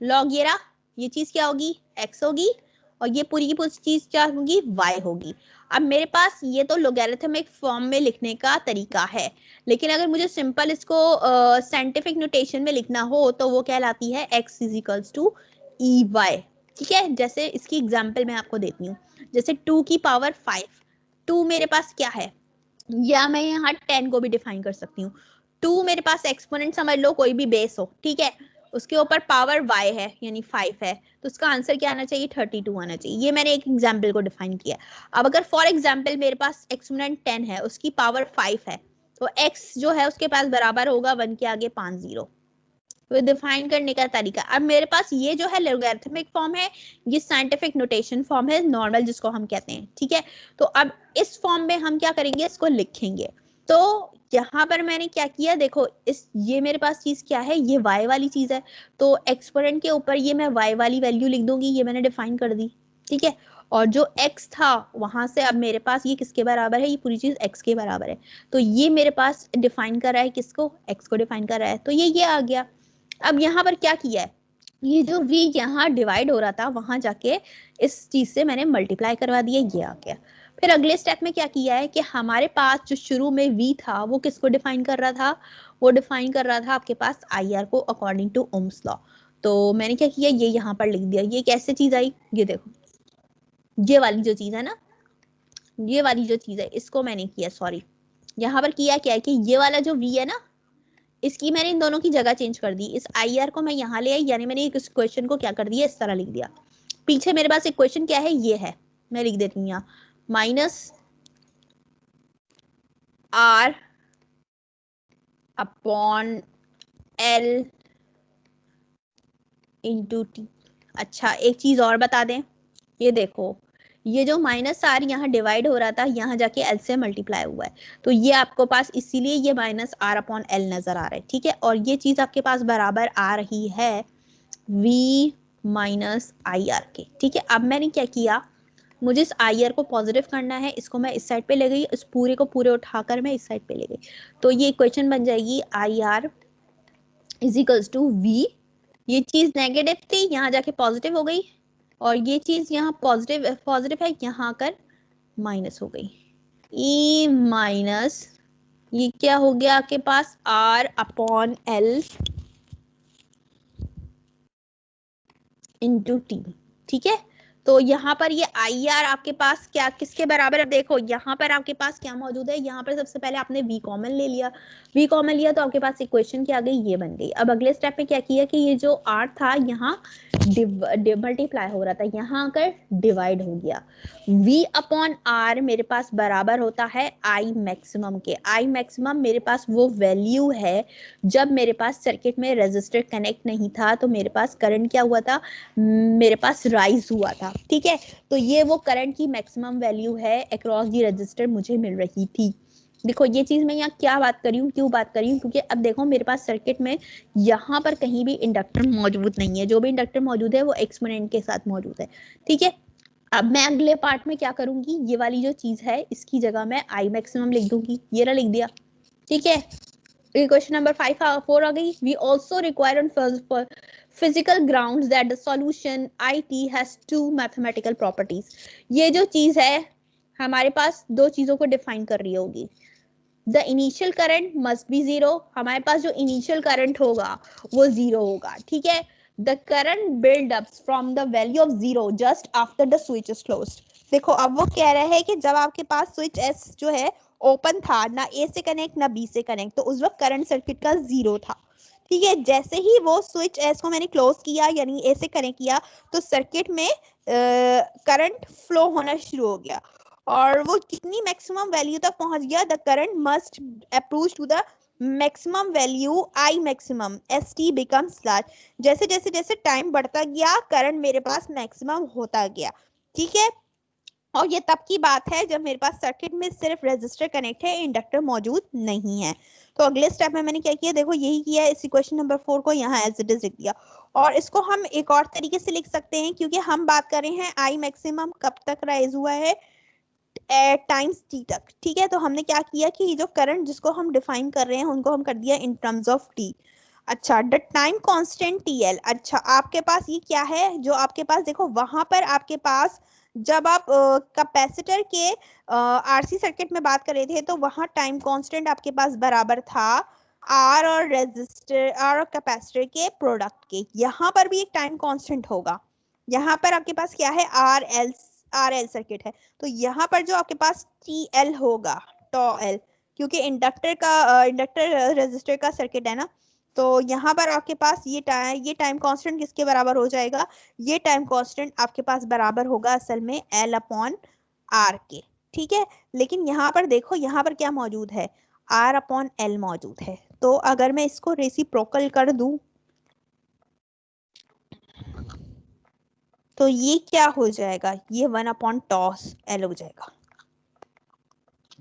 लॉग ये रहा, ये चीज क्या होगी, x होगी, और ये पूरी की पूरी चीज क्या होगी, y होगी। अब मेरे पास ये तो लोगैरिथमिक फॉर्म में लिखने का तरीका है, लेकिन अगर मुझे सिंपल इसको साइंटिफिक नोटेशन में लिखना हो तो वो कहलाती है x is equals to E Y. ठीक है, जैसे इसकी एग्जांपल मैं आपको देती हूँ, जैसे 2 की पावर 5, 2 मेरे पास क्या है, या मैं यहाँ 10 को भी डिफाइन कर सकती हूँ। 2 मेरे पास एक्सपोनेंट समझ लो, कोई भी बेस हो, ठीक है, उसके ऊपर पावर y है यानी 5 है, तो उसका आंसर क्या आना चाहिए, 32 आना चाहिए। ये मैंने एक एग्जांपल को डिफाइन किया। अब अगर फॉर एग्जांपल मेरे पास एक्सपोनेंट 10 है, उसकी पावर 5 है, तो x जो है उसके पास बराबर होगा 1 के आगे 5 0। तो डिफाइन करने का तरीका। अब मेरे पास ये जो है लॉगरिथमिक फॉर्म है, ये साइंटिफिक नोटेशन फॉर्म है, नॉर्मल जिसको हम कहते हैं। ठीक है, तो अब इस फॉर्म में हम क्या करेंगे, इसको लिखेंगे। तो यहाँ पर मैंने क्या किया, देखो इस, ये मेरे पास चीज क्या है, ये y वाली चीज है, तो एक्सपोनेंट के ऊपर ये मैं y वाली वैल्यू लिख दूंगी, ये मैंने डिफाइन कर दी। ठीक है, और जो x था वहां से अब मेरे पास ये किसके बराबर है, ये पूरी चीज x के बराबर है, तो ये मेरे पास डिफाइन कर रहा है किसको, x को डिफाइन कर रहा है, तो ये आ गया। अब यहाँ पर क्या किया है, ये जो v यहाँ डिवाइड हो रहा था, वहां जाके इस चीज से मैंने मल्टीप्लाई करवा दिया, ये आ गया। फिर अगले स्टेप में क्या किया है कि हमारे पास जो शुरू में v था वो किसको डिफाइन कर रहा था, वो डिफाइन कर रहा था आपके पास IR को अकॉर्डिंग टू ओम्स लॉ। तो मैंने क्या किया, ये यहाँ पर लिख दिया। ये कैसे चीज आई, ये देखो, ये वाली जो चीज है ना, ये वाली जो चीज है, इसको मैंने किया, सॉरी यहाँ पर किया क्या है कि ये वाला जो v है ना, इसकी मैंने इन दोनों की जगह चेंज कर दी। इस IR को मैं यहाँ ले आई, यानी मैंने इस क्वेश्चन को क्या कर दिया, इस तरह लिख दिया। पीछे मेरे पास एक क्वेश्चन क्या है, ये है, मैं लिख देती हूँ यहाँ minus R upon L into T. अच्छा एक चीज और बता दें, ये देखो, ये जो माइनस आर यहाँ डिवाइड हो रहा था, यहाँ जाके एल से मल्टीप्लाई हुआ है, तो ये आपको पास इसीलिए ये माइनस आर अपॉन एल नजर आ रहा है। ठीक है, और ये चीज आपके पास बराबर आ रही है v माइनस आई आर के। ठीक है, अब मैंने क्या किया, मुझे इस आई आर को पॉजिटिव करना है, इसको मैं इस साइड पे ले गई, इस पूरे को पूरे उठाकर मैं इस साइड पे ले गई, तो ये इक्वेशन बन जाएगी I R is equals to v, ये चीज नेगेटिव थी, यहाँ जाके पॉजिटिव हो गई, और ये चीज यहाँ पॉजिटिव है, यहाँ आकर माइनस हो गई। e माइनस ये क्या हो गया आपके पास, r upon l into T. ठीक है, तो यहाँ पर ये IR आपके पास क्या किसके बराबर है? देखो यहाँ पर आपके पास क्या मौजूद है, यहाँ पर सबसे पहले आपने V कॉमन ले लिया, V कॉमन लिया तो आपके पास इक्वेशन क्या आ गई, ये बन गई। अब अगले स्टेप में क्या किया कि ये जो R था यहाँ मल्टीप्लाई हो रहा था, यहाँ आकर डिवाइड हो गया। V अपॉन R मेरे पास बराबर होता है I मैक्सिमम के। I मैक्सिमम मेरे पास वो वैल्यू है जब मेरे पास सर्किट में रेजिस्टर कनेक्ट नहीं था, तो मेरे पास करंट क्या हुआ था, मेरे पास राइज हुआ था। ठीक है, तो ये वो करंट की मैक्सिमम वैल्यू है अक्रॉस दी रजिस्टर मुझे मिल रही थी। देखो ये चीज मैं यहाँ क्या बात कर रही हूँ, क्यों बात कर रही हूँ, क्योंकि अब देखो मेरे पास सर्किट में यहाँ पर कहीं भी इंडक्टर मौजूद नहीं है, जो भी इंडक्टर मौजूद है वो एक्सपोनेंट के साथ मौजूद है। ठीक है, अब मैं अगले पार्ट में क्या करूंगी, ये वाली जो चीज है इसकी जगह मैं I मैक्सिमम लिख दूंगी, ये रहा लिख दिया। ठीक है, क्वेश्चन नंबर 4 आ गई। We also require on physical grounds that the solution IT has two mathematical properties। ये जो चीज है हमारे पास दो चीजों को डिफाइन कर रही होगी। The initial current must be zero, हमारे पास जो इनिशियल करंट होगा वो जीरो होगा। ठीक है, the current build ups from the value of zero just after the switch is closed। देखो अब वो कह रहे हैं कि जब आपके पास स्विच S जो है ओपन था, ना A से कनेक्ट ना B से कनेक्ट, तो उस वक्त करंट सर्किट का जीरो था। ठीक है, जैसे ही वो स्विच S को मैंने क्लोज किया यानी A से कनेक्ट किया तो सर्किट में करंट फ्लो होना शुरू हो गया और वो कितनी मैक्सिमम वैल्यू तक पहुंच गया, the current must approach to the maximum value I maximum ST becomes large. जैसे जैसे जैसे टाइम बढ़ता गया करंट मेरे पास मैक्सिमम होता गया। ठीक है, और ये तब की बात है जब मेरे पास सर्किट में सिर्फ रेजिस्टर कनेक्ट है, इंडक्टर मौजूद नहीं है। तो अगले स्टेप में मैंने क्या किया, देखो यही किया, इस इक्वेशन नंबर 4 को यहाँ एज इट इज लिख दिया। और इसको हम एक और तरीके से लिख सकते हैं, क्योंकि हम बात कर रहे हैं I मैक्सिमम कब तक राइज हुआ है, टाइम्स टी तक। ठीक है, तो हमने क्या किया कि जो करंट जिसको हम डिफाइन कर रहे हैं उनको हम कर दिया इन टर्म्स ऑफ टी। अच्छा, द टाइम कांस्टेंट TL। अच्छा, आपके पास ये क्या है, जो आपके पास देखो वहां पर आपके पास जब आप कैपेसिटर के RC सर्किट में बात कर रहे थे तो वहां टाइम कांस्टेंट आपके पास बराबर था R और रेजिस्टर और कैपेसिटर के प्रोडक्ट के। यहाँ पर भी एक टाइम कांस्टेंट होगा, यहाँ पर आपके पास क्या है RL सर्किट है, तो यहाँ पर जो आपके पास TL होगा TOL, क्योंकि इंडक्टर रेजिस्टर का सर्किट है ना, तो यहाँ पर आपके पास ये टाइम कांस्टेंट किसके बराबर हो जाएगा, ये टाइम कांस्टेंट आपके पास बराबर होगा असल में L अपॉन R के। ठीक है, लेकिन यहाँ पर देखो यहाँ पर क्या मौजूद है, R अपॉन L मौजूद है। तो अगर मैं इसको रेसिप्रोकल कर दूं तो ये क्या हो जाएगा, ये 1 अपॉन टॉस L हो जाएगा,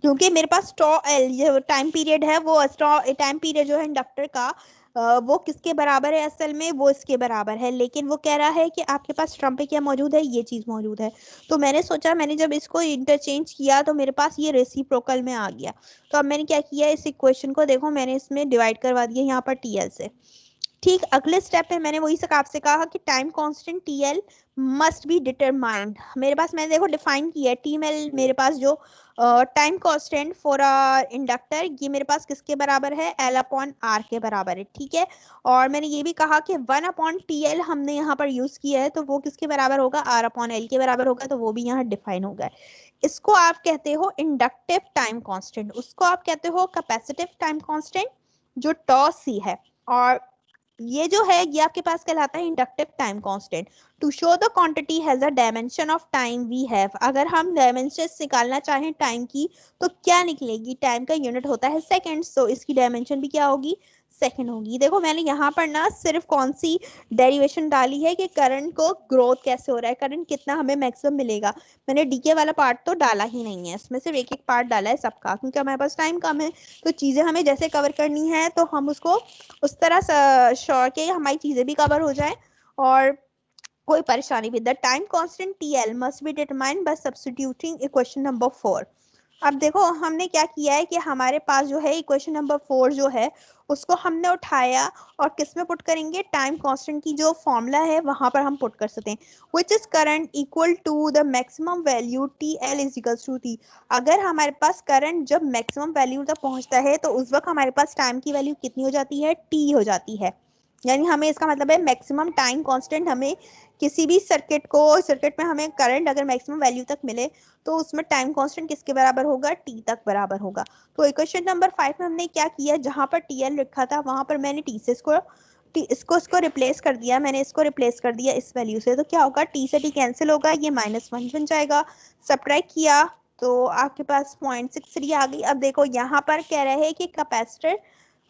क्योंकि मेरे पास टॉ L ये टाइम पीरियड है, वो टाइम पीरियड जो है इंडक्टर का वो किसके बराबर है, असल में वो इसके बराबर है। लेकिन वो कह रहा है कि आपके पास टर्म पे क्या मौजूद है, ये चीज मौजूद है। तो मैंने सोचा, मैंने जब इसको इंटरचेंज किया तो मेरे पास ये रेसिप्रोकल में आ गया। तो अब मैंने क्या किया, इस इक्वेशन को देखो मैंने इसमें डिवाइड करवा दिया यहाँ पर TL से। ठीक, अगले स्टेप में मैंने वही आपसे कहा कि time constant TL must be determined. मेरे पास मैंने देखो डिफाइन किया है TML, मेरे पास जो टाइम कांस्टेंट फॉर इंडक्टर ये मेरे पास किसके बराबर है, L अपॉन R के बराबर है। ठीक है, और मैंने ये भी कहा कि 1 अपॉन TL हमने यहाँ पर यूज किया है, तो वो किसके बराबर होगा, R अपॉन L के बराबर होगा, तो वो भी यहाँ डिफाइन होगा। इसको आप कहते हो इंडक्टिव टाइम कांस्टेंट, उसको आप कहते हो कैपेसिटिव टाइम कांस्टेंट जो टॉ C है, और ये जो है ये आपके पास कहलाता है inductive time constant. To show the quantity has a dimension of time we have, अगर हम डायमेंशन निकालना चाहें टाइम की तो क्या निकलेगी, टाइम का यूनिट होता है सेकंड्स, तो इसकी डायमेंशन भी क्या होगी, सेकंड होगी। देखो मैंने यहाँ पर ना सिर्फ कौन सी डेरिवेशन डाली है कि करंट को ग्रोथ कैसे हो रहा है, करंट कितना हमें मैक्सिमम मिलेगा, मैंने डीके वाला पार्ट तो डाला ही नहीं है, इसमें सिर्फ एक एक पार्ट डाला है सबका, क्योंकि हमारे पास टाइम कम है, तो चीजें हमें जैसे कवर करनी है तो हम उसको उस तरह श्योर के हमारी चीजें भी कवर हो जाए और कोई परेशानी भी। The time constant TL must be determined by substituting equation number 4। अब देखो हमने क्या किया है कि हमारे पास जो है इक्वेशन नंबर 4 जो है उसको हमने उठाया और किस में पुट करेंगे, टाइम कांस्टेंट की जो फॉर्मूला है वहां पर हम पुट कर सकते हैं, which is current equal to the maximum value TL is equals to T। अगर हमारे पास करंट जब मैक्सिमम वैल्यू तक पहुंचता है तो उस वक्त हमारे पास टाइम की वैल्यू कितनी हो जाती है, T हो जाती है। यानी हमें इसका मतलब है मैक्सिमम टाइम कांस्टेंट, हमें किसी भी सर्किट में हमें करंट अगर मैक्सिमम वैल्यू तक मिले तो उसमें टाइम कांस्टेंट किसके बराबर होगा, टी तक बराबर होगा। तो इक्वेशन नंबर 5 में हमने क्या किया, जहां पर टीएल लिखा था वहां पर मैंने टी से इसको रिप्लेस कर दिया, मैंने इसको रिप्लेस कर दिया इस वैल्यू से। तो क्या होगा, टी से टी कैंसिल होगा, ये -1 बन जाएगा। सब्ट्रैक्ट किया तो आपके पास 0.63 आ गई। अब देखो यहाँ पर कह रहे हैं कि कैपेसिटर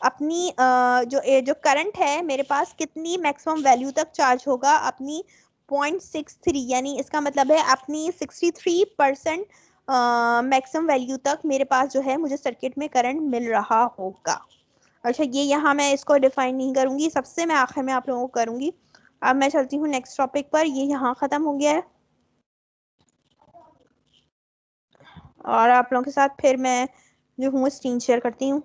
अपनी जो करंट है मेरे पास कितनी मैक्सिमम वैल्यू तक चार्ज होगा, अपनी 0.63, यानी इसका मतलब है अपनी 63% मैक्सिमम वैल्यू तक मेरे पास जो है मुझे सर्किट में करंट मिल रहा होगा। अच्छा, ये यहाँ मैं इसको डिफाइन नहीं करूंगी, सबसे मैं आखिर में आप लोगों को करूंगी। अब मैं चलती हूँ नेक्स्ट टॉपिक पर, ये यहाँ खत्म हो गया है और आप लोगों के साथ फिर मैं जो हूँ स्क्रीन शेयर करती हूँ।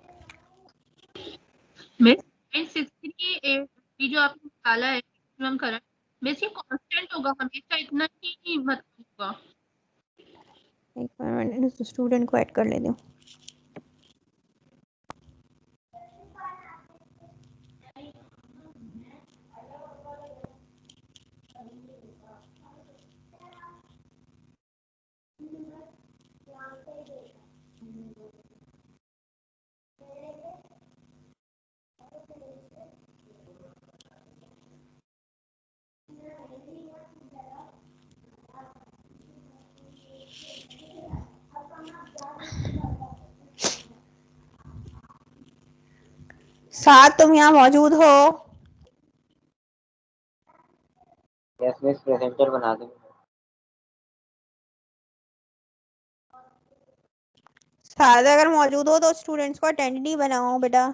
मिस 63 जो आपने निकाला है मैक्सिमम करंट, मिस ये कांस्टेंट होगा हमेशा, इतना ही मतलब होगा। एक मिनट स्टूडेंट को ऐड कर लेती हूँ। साथ तुम यहाँ मौजूद हो? यस मिस, प्रेजेंटर बना देंगे। साथ अगर मौजूद हो तो स्टूडेंट्स को अटेंडेंट बनाओ बेटा।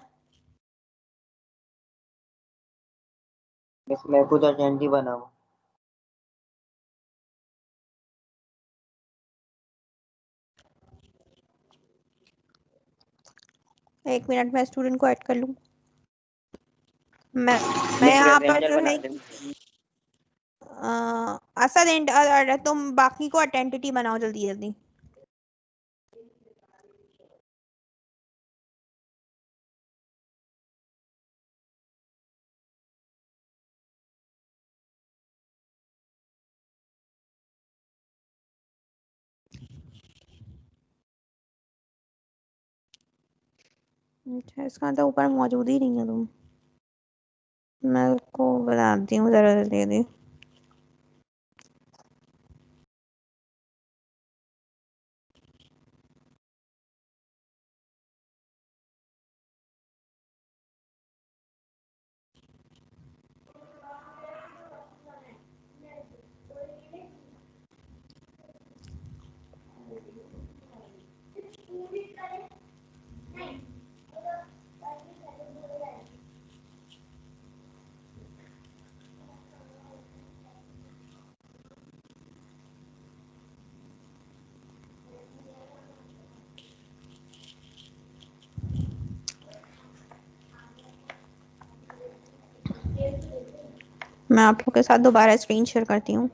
मिस मैं खुद अटेंड ही बनाऊँ। एक मिनट में स्टूडेंट को ऐड कर लूँ। मैं मिस यहाँ पर प्रेजेंटर जो बना है देंगे। असद तुम बाकी को अटेंटिटी बनाओ जल्दी जल्दी। अच्छा, इसका तो ऊपर मौजूद ही नहीं है तुम। मैं उसको बताती हूँ जरा जल्दी जल्दी। मैं आप लोग के साथ दोबारा स्क्रीन शेयर करती हूँ।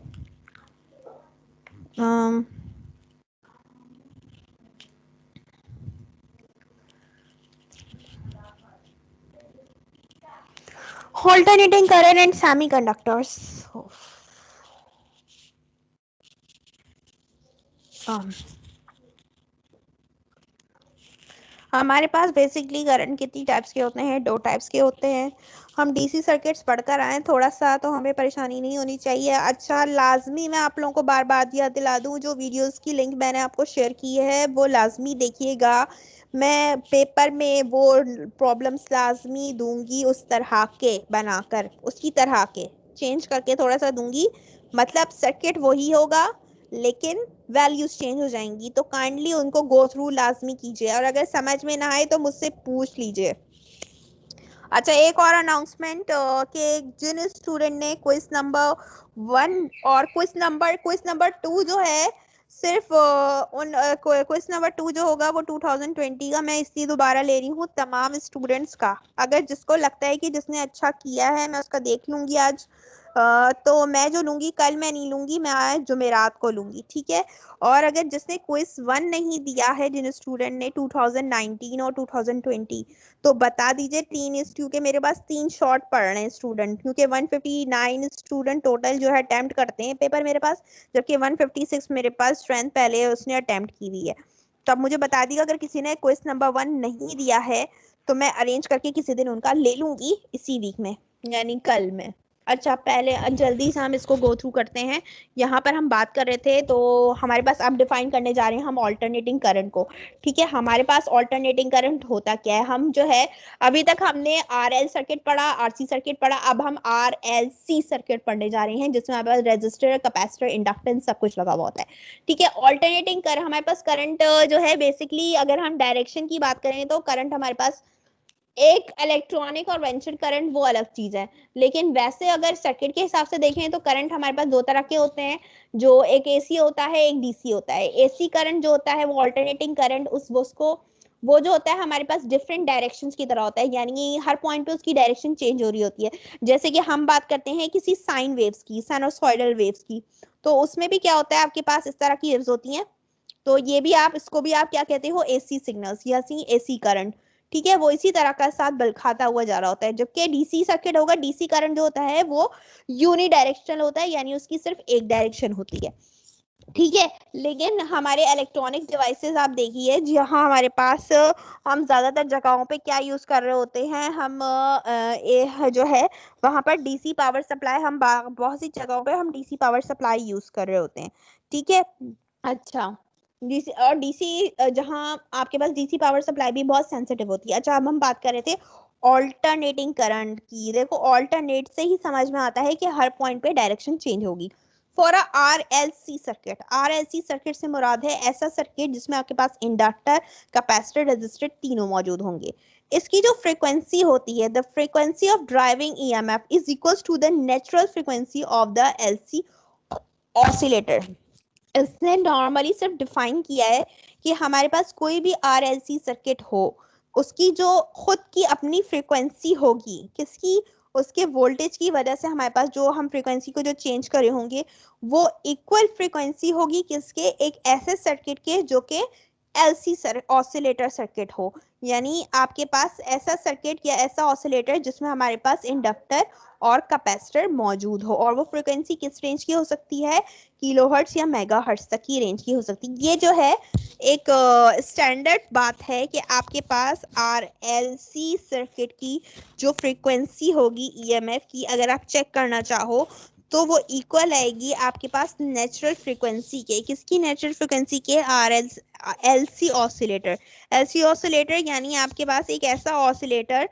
Alternating current and semiconductors. हमारे पास बेसिकली करंट कितनी टाइप्स के होते हैं, 2 टाइप्स के होते हैं। हम डीसी सर्किट्स पढ़कर आए थोड़ा सा, तो हमें परेशानी नहीं होनी चाहिए। अच्छा, लाजमी मैं आप लोगों को बार बार याद दिला दूं, जो वीडियोस की लिंक मैंने आपको शेयर की है वो लाजमी देखिएगा। मैं पेपर में वो प्रॉब्लम्स लाजमी दूंगी उस तरह के बनाकर, उसकी तरह के चेंज करके थोड़ा सा दूंगी। मतलब सर्किट वही होगा लेकिन वैल्यूज चेंज हो जाएंगी, तो काइंडली उनको गो थ्रू लाजमी कीजिए और अगर समझ में ना आए तो मुझसे पूछ लीजिए। अच्छा, एक और अनाउंसमेंट कि जिन स्टूडेंट ने क्विज नंबर 1 और क्विज नंबर 2 जो है, सिर्फ उन क्विज नंबर 2 जो होगा वो 2020 का मैं इसलिए दोबारा ले रही हूँ तमाम स्टूडेंट्स का। अगर जिसको लगता है कि जिसने अच्छा किया है मैं उसका देख लूंगी आज तो मैं जो लूंगी कल मैं नहीं लूंगी, मैं आज जुमेरात को लूंगी, ठीक है। और अगर जिसने क्विज 1 नहीं दिया है, जिन स्टूडेंट ने 2019 और 2020, तो बता दीजिए 3:2 के मेरे पास 3 शॉट पड़ रहे हैं स्टूडेंट, क्योंकि 159 स्टूडेंट टोटल जो है अटेम्प्ट करते हैं पेपर मेरे पास, जबकि 156 मेरे पास स्ट्रेंथ पहले उसने अटेम्प्ट की हुई है। तो अब मुझे बता दीजिएगा अगर किसी ने क्वेश्चन नंबर 1 नहीं दिया है तो मैं अरेंज करके किसी दिन उनका ले लूंगी इसी वीक में, यानी कल में। अच्छा, पहले जल्दी से हम इसको गो थ्रू करते हैं। यहाँ पर हम बात कर रहे थे, तो हमारे पास अब डिफाइन करने जा रहे हैं हम ऑल्टरनेटिंग करंट को, ठीक है। हमारे पास ऑल्टरनेटिंग करंट होता क्या है, हम जो है अभी तक हमने आरएल सर्किट पढ़ा, आरसी सर्किट पढ़ा, अब हम आरएलसी सर्किट पढ़ने जा रहे हैं, जिसमें हमारे पास रेजिस्टर, कैपेसिटर, इंडक्टेंस सब कुछ लगा हुआ होता है, ठीक है। ऑल्टरनेटिंग करंट, हमारे पास करंट जो है बेसिकली अगर हम डायरेक्शन की बात करें तो करंट हमारे पास एक इलेक्ट्रॉनिक और वेंचर करंट वो अलग चीज है, लेकिन वैसे अगर सर्किट के हिसाब से देखें तो करंट हमारे पास दो तरह के होते हैं, जो एक एसी होता है, एक डीसी होता है। एसी करंट जो होता है वो ऑल्टरनेटिंग करंट, उसको वो जो होता है हमारे पास डिफरेंट डायरेक्शंस की तरह होता है, यानी हर पॉइंट पे उसकी डायरेक्शन चेंज हो रही होती है। जैसे कि हम बात करते हैं किसी साइन वेव्स की, साइनोसॉइडल वेव्स की, तो उसमें भी क्या होता है आपके पास इस तरह की वेव्स होती हैं, तो ये भी आप, इसको भी आप क्या कहते हो, एसी सिग्नल्स या एसी करंट, ठीक है। वो इसी तरह का साथ बल खाता हुआ जा रहा होता है, जबकि डीसी सर्किट होगा, डीसी करंट जो होता है वो यूनि डायरेक्शनल होता है, यानी उसकी सिर्फ एक डायरेक्शन होती है, ठीक है। लेकिन हमारे इलेक्ट्रॉनिक डिवाइसेस आप देखिए, जहां हमारे पास हम ज्यादातर जगहों पे क्या यूज कर रहे होते हैं, हम जो है वहां पर डीसी पावर सप्लाई, हम बहुत सी जगहों पे हम डीसी पावर सप्लाई यूज कर रहे होते हैं, ठीक है। अच्छा, डीसी और डीसी जहां आपके पास डीसी पावर सप्लाई भी बहुत सेंसिटिव होती है। अच्छा, अब हम बात कर रहे थे ऑल्टरनेटिंग करंट की। देखो, ऑल्टरनेट से ही समझ में आता है कि हर पॉइंट पे डायरेक्शन चेंज होगी। For a RLC circuit, RLC circuit से मुराद है ऐसा सर्किट जिसमें आपके पास इंडक्टर, कैपेसिटर, रेजिस्टर तीनों मौजूद होंगे। इसकी जो फ्रीक्वेंसी होती है, the frequency of driving EMF is equals to the natural frequency of the LC oscillator. इसने नॉर्मली सिर्फ डिफाइन किया है कि हमारे पास कोई भी आरएलसी सर्किट हो, उसकी जो खुद की अपनी फ्रीक्वेंसी होगी, किसकी, उसके वोल्टेज की वजह से हमारे पास जो हम फ्रीक्वेंसी को जो चेंज करे होंगे वो इक्वल फ्रीक्वेंसी होगी किसके, एक ऐसे सर्किट के जो कि एलसी ऑसिलेटर सर्किट हो, यानी आपके पास ऐसा सर्किट या ऐसा ऑसिलेटर जिसमें हमारे पास इंडक्टर और कैपेसिटर मौजूद हो, और वो फ्रीक्वेंसी किस रेंज की हो सकती है, किलोहर्ट्ज या मेगाहर्ट्ज तक की रेंज की हो सकती है। ये जो है एक स्टैंडर्ड बात है कि आपके पास आरएलसी सर्किट की जो फ्रीक्वेंसी होगी ईएमएफ की, अगर आप चेक करना चाहो तो वो इक्वल आएगी आपके पास नेचुरल फ्रीक्वेंसी के, किसकी, नेचुरल फ्रीक्वेंसी के, एलसी ऑसिलेटर। एलसी ऑसिलेटर यानी आपके पास एक ऐसा ऑसिलेटर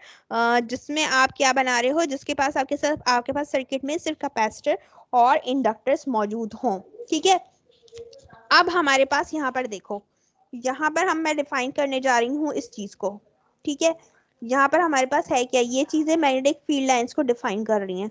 जिसमें आप क्या बना रहे हो, जिसके पास आपके पास सर्किट में सिर्फ कैपेसिटर और इंडक्टर्स मौजूद हों, ठीक है। अब हमारे पास यहाँ पर देखो, यहाँ पर मैं डिफाइन करने जा रही हूँ इस चीज को, ठीक है। यहाँ पर हमारे पास है क्या, ये चीजें मैग्नेटिक फील्ड लाइंस को डिफाइन कर रही हैं,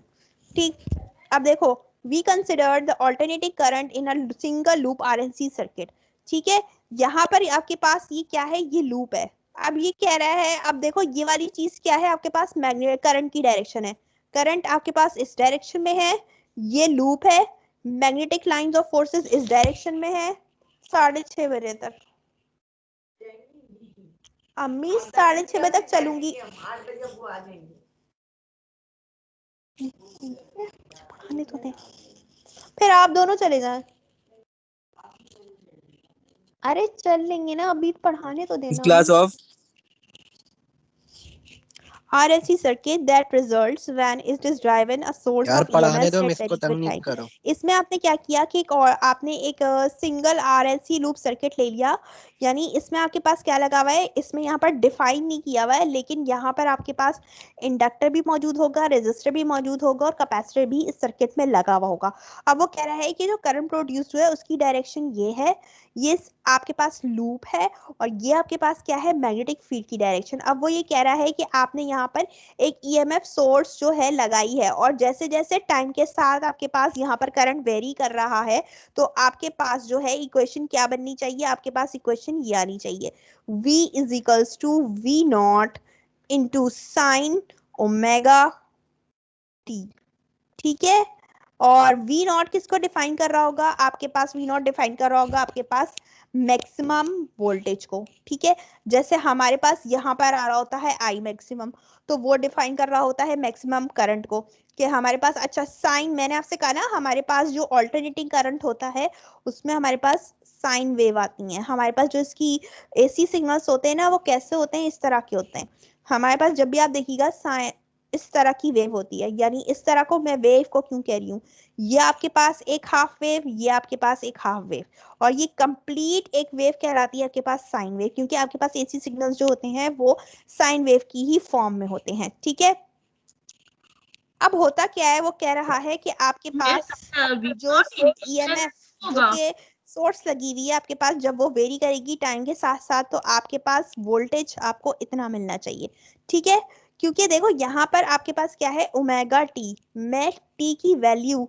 ठीक। अब देखो, we consider the alternating current in a single loop RLC circuit, ठीक है। यहाँ पर आपके पास ये क्या है, ये लूप है। अब ये कह रहा है, अब देखो ये वाली चीज क्या है, आपके पास मैग्नेटिक करंट की डायरेक्शन है, करंट आपके पास इस डायरेक्शन में है, ये लूप है, मैग्नेटिक लाइंस ऑफ फोर्सेस इस डायरेक्शन में है। 6:30 बजे तक अम्मी, 6:30 बजे तक चलूंगी। पढ़ाने तो दे, फिर आप दोनों चले जाए। अरे चल लेंगे ना, अभी पढ़ाने तो देना। Class of RLC circuit that results when it is driven a source यार of पढ़ाने EMF दो, at मिस को very तंग quick नहीं time। करो। इसमें आपने क्या किया कि आपने एक सिंगल RLC लूप सर्किट ले लिया, यानी इसमें आपके पास क्या लगा हुआ है, इसमें यहाँ पर डिफाइन नहीं किया हुआ है, लेकिन यहाँ पर आपके पास इंडक्टर भी मौजूद होगा, रेजिस्टर भी मौजूद होगा और कैपेसिटर भी इस सर्किट में लगा हुआ होगा। अब वो कह रहा है कि जो करंट प्रोड्यूस हुआ है उसकी डायरेक्शन ये है, ये आपके पास लूप है, और ये आपके पास क्या है, मैग्नेटिक फील्ड की डायरेक्शन। अब वो ये कह रहा है कि आपने यहाँ पर एक ईएमएफ सोर्स जो है लगाई है, और जैसे जैसे टाइम के साथ आपके पास यहाँ पर करंट वेरी कर रहा है, तो आपके पास जो है इक्वेशन क्या बननी चाहिए, आपके पास इक्वेशन ये आनी चाहिए, V is equals to V naught into sine omega T, ठीक है। और वी नॉट किसको डिफाइन कर रहा होगा? आपके पास वी नॉट डिफाइन कर रहा होगा आपके पास मैक्सिमम वोल्टेज को, ठीक है। जैसे हमारे पास यहाँ पर आ रहा होता है आई मैक्सिमम, तो वो डिफाइन कर रहा होता है मैक्सिमम करंट को, कि हमारे पास, अच्छा साइन, मैंने आपसे कहा ना हमारे पास जो ऑल्टरनेटिंग करंट होता है उसमें हमारे पास साइन वेव आती है। हमारे पास जो इसकी एसी सिग्नल्स होते हैं ना, वो कैसे होते हैं? इस तरह के होते हैं। हमारे पास जब भी आप देखिएगा साइन इस तरह की वेव होती है, यानी इस तरह को मैं वेव को क्यों कह रही हूँ, ये आपके पास एक हाफ वेव, ये आपके पास एक हाफ वेव, और ये कंप्लीट एक वेव कहलाती है आपके पास साइन वेव, क्योंकि आपके पास एसी सिग्नल्स जो होते हैं वो साइन वेव की ही फॉर्म में होते हैं, ठीक है। अब होता क्या है, वो कह रहा है कि आपके पास जो ईएमएफ जो कि सोर्स लगी हुई है आपके पास, जब वो वेरी करेगी टाइम के साथ साथ, तो आपके पास वोल्टेज आपको इतना मिलना चाहिए, ठीक है। क्योंकि देखो यहाँ पर आपके पास क्या है, ओमेगा टी, मैं टी की वैल्यू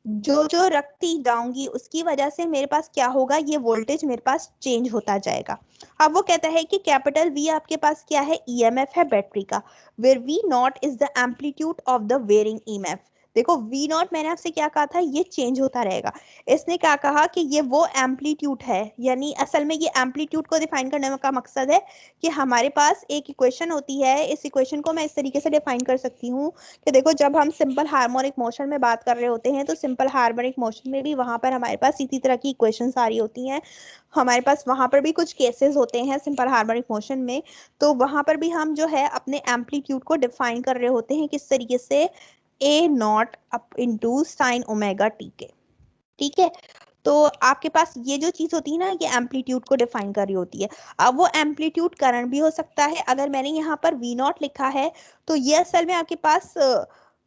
जो जो रखती जाऊंगी उसकी वजह से मेरे पास क्या होगा, ये वोल्टेज मेरे पास चेंज होता जाएगा। अब वो कहता है कि कैपिटल वी आपके पास क्या है, ईएमएफ है बैटरी का, where V naught is the amplitude of the varying EMF। देखो V नॉट मैंने आपसे क्या कहा था, ये चेंज होता रहेगा। इसने क्या कहा कि ये वो एम्पलीट्यूड है, यानी असल में ये एम्पलीट्यूड को डिफाइन करने का मकसद है कि हमारे पास एक इक्वेशन होती है, इस इक्वेशन को मैं इस तरीके से डिफाइन कर सकती हूँ कि देखो जब हम सिंपल हार्मोनिक मोशन में बात कर रहे होते हैं, तो सिंपल हार्मोनिक मोशन में भी वहां पर हमारे पास इसी तरह की इक्वेशंस आ रही होती हैं। हमारे पास वहां पर भी कुछ केसेस होते हैं सिंपल हार्मोनिक मोशन में, तो वहां पर भी हम जो है अपने एम्पलीट्यूड को डिफाइन कर रहे होते हैं किस तरीके से, A naught up into sine omega t के, ठीक है। तो आपके पास ये जो चीज होती है ना, ये एम्पलीट्यूड को डिफाइन कर रही होती है। अब वो एम्पलीट्यूड करंट भी हो सकता है, अगर मैंने यहाँ पर वी नॉट लिखा है तो ये असल में आपके पास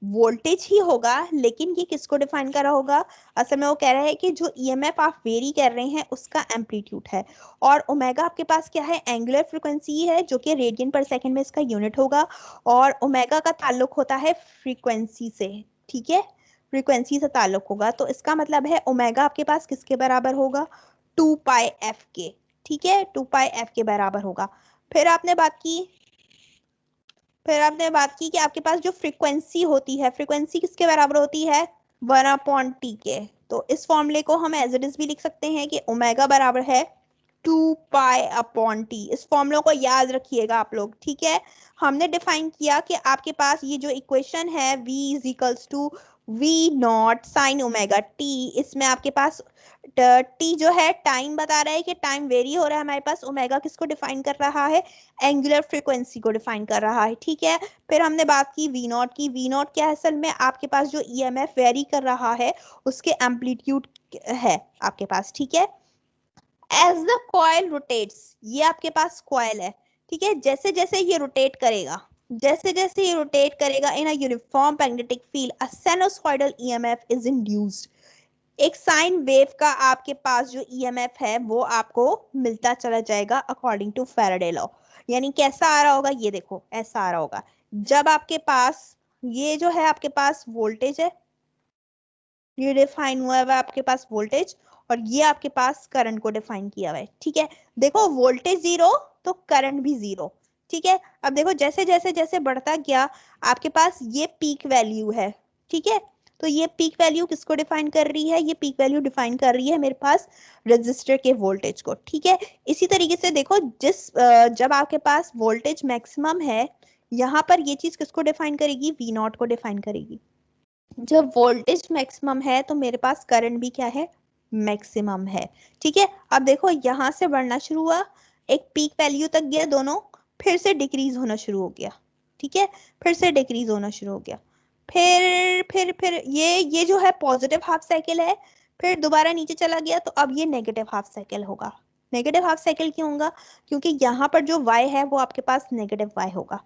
वोल्टेज ही होगा, लेकिन ये किसको डिफाइन कर रहा होगा, असल में वो कह रहा है कि जो ईएमएफ आप वेरी कर रहे हैं उसका एम्पलीट्यूड है, और ओमेगा आपके पास क्या है, एंगुलर फ्रीक्वेंसी है, जो कि रेडियन पर सेकंड में इसका यूनिट होगा, और ओमेगा का ताल्लुक होता है फ्रीक्वेंसी से, ठीक है, फ्रीक्वेंसी से ताल्लुक होगा। तो इसका मतलब है ओमेगा आपके पास किसके बराबर होगा, 2 पाई एफ के, ठीक है, 2 पाई एफ के बराबर होगा। फिर आपने बात की कि आपके पास जो फ्रीक्वेंसी होती है, फ्रीक्वेंसी किसके बराबर होती है, 1 अपॉन टी के। तो इस फॉर्मूले को हम एज इट इज भी लिख सकते हैं कि ओमेगा बराबर है 2 पाई अपॉन टी। इस फॉर्मूले को याद रखिएगा आप लोग, ठीक है। हमने डिफाइन किया कि आपके पास ये जो इक्वेशन है v is equals to V naught sine omega T, इसमें आपके पास टी जो है टाइम बता रहा है कि टाइम वेरी हो रहा है हमारे पास, ओमेगा किसको डिफाइन कर रहा है, एंगुलर फ्रीक्वेंसी को डिफाइन कर रहा है, ठीक है। फिर हमने बात की वी नॉट की, वी नॉट क्या है, असल में आपके पास जो ईएमएफ वेरी कर रहा है उसके एम्पलीट्यूड है आपके पास, ठीक है। एज द कॉइल रोटेट्स, ये आपके पास कॉइल है, ठीक है, जैसे जैसे ये रोटेट करेगा, जैसे जैसे ये रोटेट करेगा in a uniform magnetic field a sinusoidal EMF is induced. एक साइन वेव का आपके पास जो ईएमएफ है वो आपको मिलता चला जाएगा अकॉर्डिंग टू फैराडे लॉ। यानी कैसा आ रहा होगा, ये देखो ऐसा आ रहा होगा, जब आपके पास ये जो है आपके पास वोल्टेज है, ये डिफाइन हुआ है आपके पास वोल्टेज, और ये आपके पास करंट को डिफाइन किया हुआ है, ठीक है। देखो वोल्टेज जीरो तो करंट भी जीरो, ठीक है। अब देखो जैसे जैसे जैसे बढ़ता गया आपके पास ये पीक वैल्यू है, ठीक है। तो ये पीक वैल्यू किसको डिफाइन कर रही है, ये पीक वैल्यू डिफाइन कर रही है मेरे पास रेजिस्टर के वोल्टेज को, ठीक है। इसी तरीके से देखो जब आपके पास वोल्टेज मैक्सिमम है, यहाँ पर ये चीज किसको डिफाइन करेगी, वी नॉट को डिफाइन करेगी। जब वोल्टेज मैक्सिमम है तो मेरे पास करंट भी क्या है, मैक्सिमम है, ठीक है। अब देखो यहां से बढ़ना शुरू हुआ, एक पीक वैल्यू तक गया दोनों, फिर से डिक्रीज होना शुरू हो गया, ठीक है, फिर से डिक्रीज होना शुरू हो गया, फिर ये जो है पॉजिटिव हाफ साइकिल है, फिर दोबारा नीचे चला गया, तो अब ये नेगेटिव हाफ साइकिल होगा। नेगेटिव हाफ साइकिल क्यों होगा, क्योंकि यहाँ पर जो y है वो आपके पास नेगेटिव y होगा,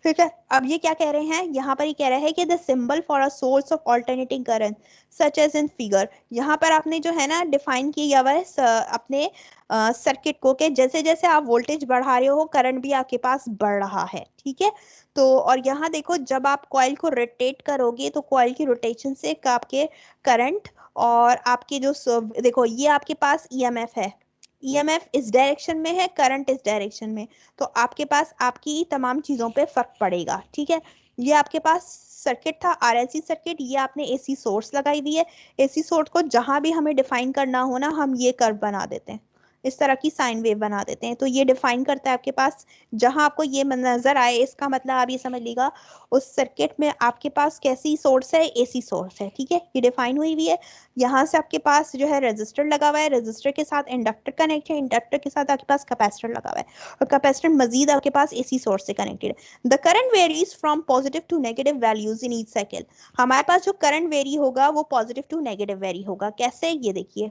ठीक है। अब ये क्या कह रहे हैं, यहाँ पर ये कह रहा है कि the symbol for a source of alternating current such as in figure, यहाँ पर आपने जो है ना डिफाइन किया हुआ है अपने सर्किट को, कि जैसे जैसे आप वोल्टेज बढ़ा रहे हो करंट भी आपके पास बढ़ रहा है, ठीक है। तो और यहाँ देखो जब आप कॉइल को रोटेट करोगे तो कॉइल की रोटेशन से आपके करंट और आपके जो देखो ये आपके पास ईएमएफ है, ईएमएफ इस डायरेक्शन में है, करंट इस डायरेक्शन में, तो आपके पास आपकी तमाम चीजों पे फर्क पड़ेगा, ठीक है। ये आपके पास सर्किट था आरएलसी सर्किट, ये आपने एसी सोर्स लगाई हुई है। एसी सोर्स को जहां भी हमें डिफाइन करना हो ना, हम ये कर्व बना देते हैं, इस तरह की साइन वेव बना देते हैं। तो ये डिफाइन करता है आपके पास, जहां आपको ये नजर आए, इसका मतलब आप ये समझ लीजिएगा उस सर्किट में आपके पास कैसी सोर्स है, एसी सोर्स है। ठीक है, ये डिफाइन हुई हुई है। यहाँ से आपके पास जो है रेजिस्टर लगा हुआ है, रेजिस्टर के साथ इंडक्टर कनेक्ट है, इंडक्टर के साथ आपके पास कैपेसिटर लगा हुआ है, और कैपेसिटर मजीद आपके पास एसी सोर्स से कनेक्टेड है। The current varies from positive to negative values in each cycle. हमारे पास जो करंट वेरी होगा वो पॉजिटिव टू नेगेटिव वेरी होगा। कैसे, ये देखिए,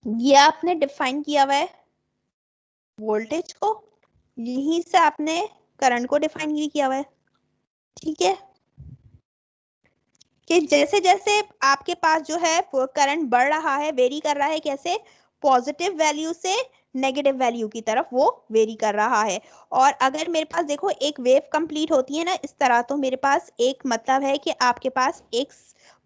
ये आपने डिफाइन किया हुआ है वोल्टेज को, यहीं से आपने करंट को डिफाइन किया हुआ है। ठीक है, कि जैसे जैसे आपके पास जो है करंट बढ़ रहा है, वेरी कर रहा है, कैसे, पॉजिटिव वैल्यू से नेगेटिव वैल्यू की तरफ वो वेरी कर रहा है। और अगर मेरे पास देखो एक वेव कंप्लीट होती है ना इस तरह, तो मेरे पास एक मतलब है कि आपके पास एक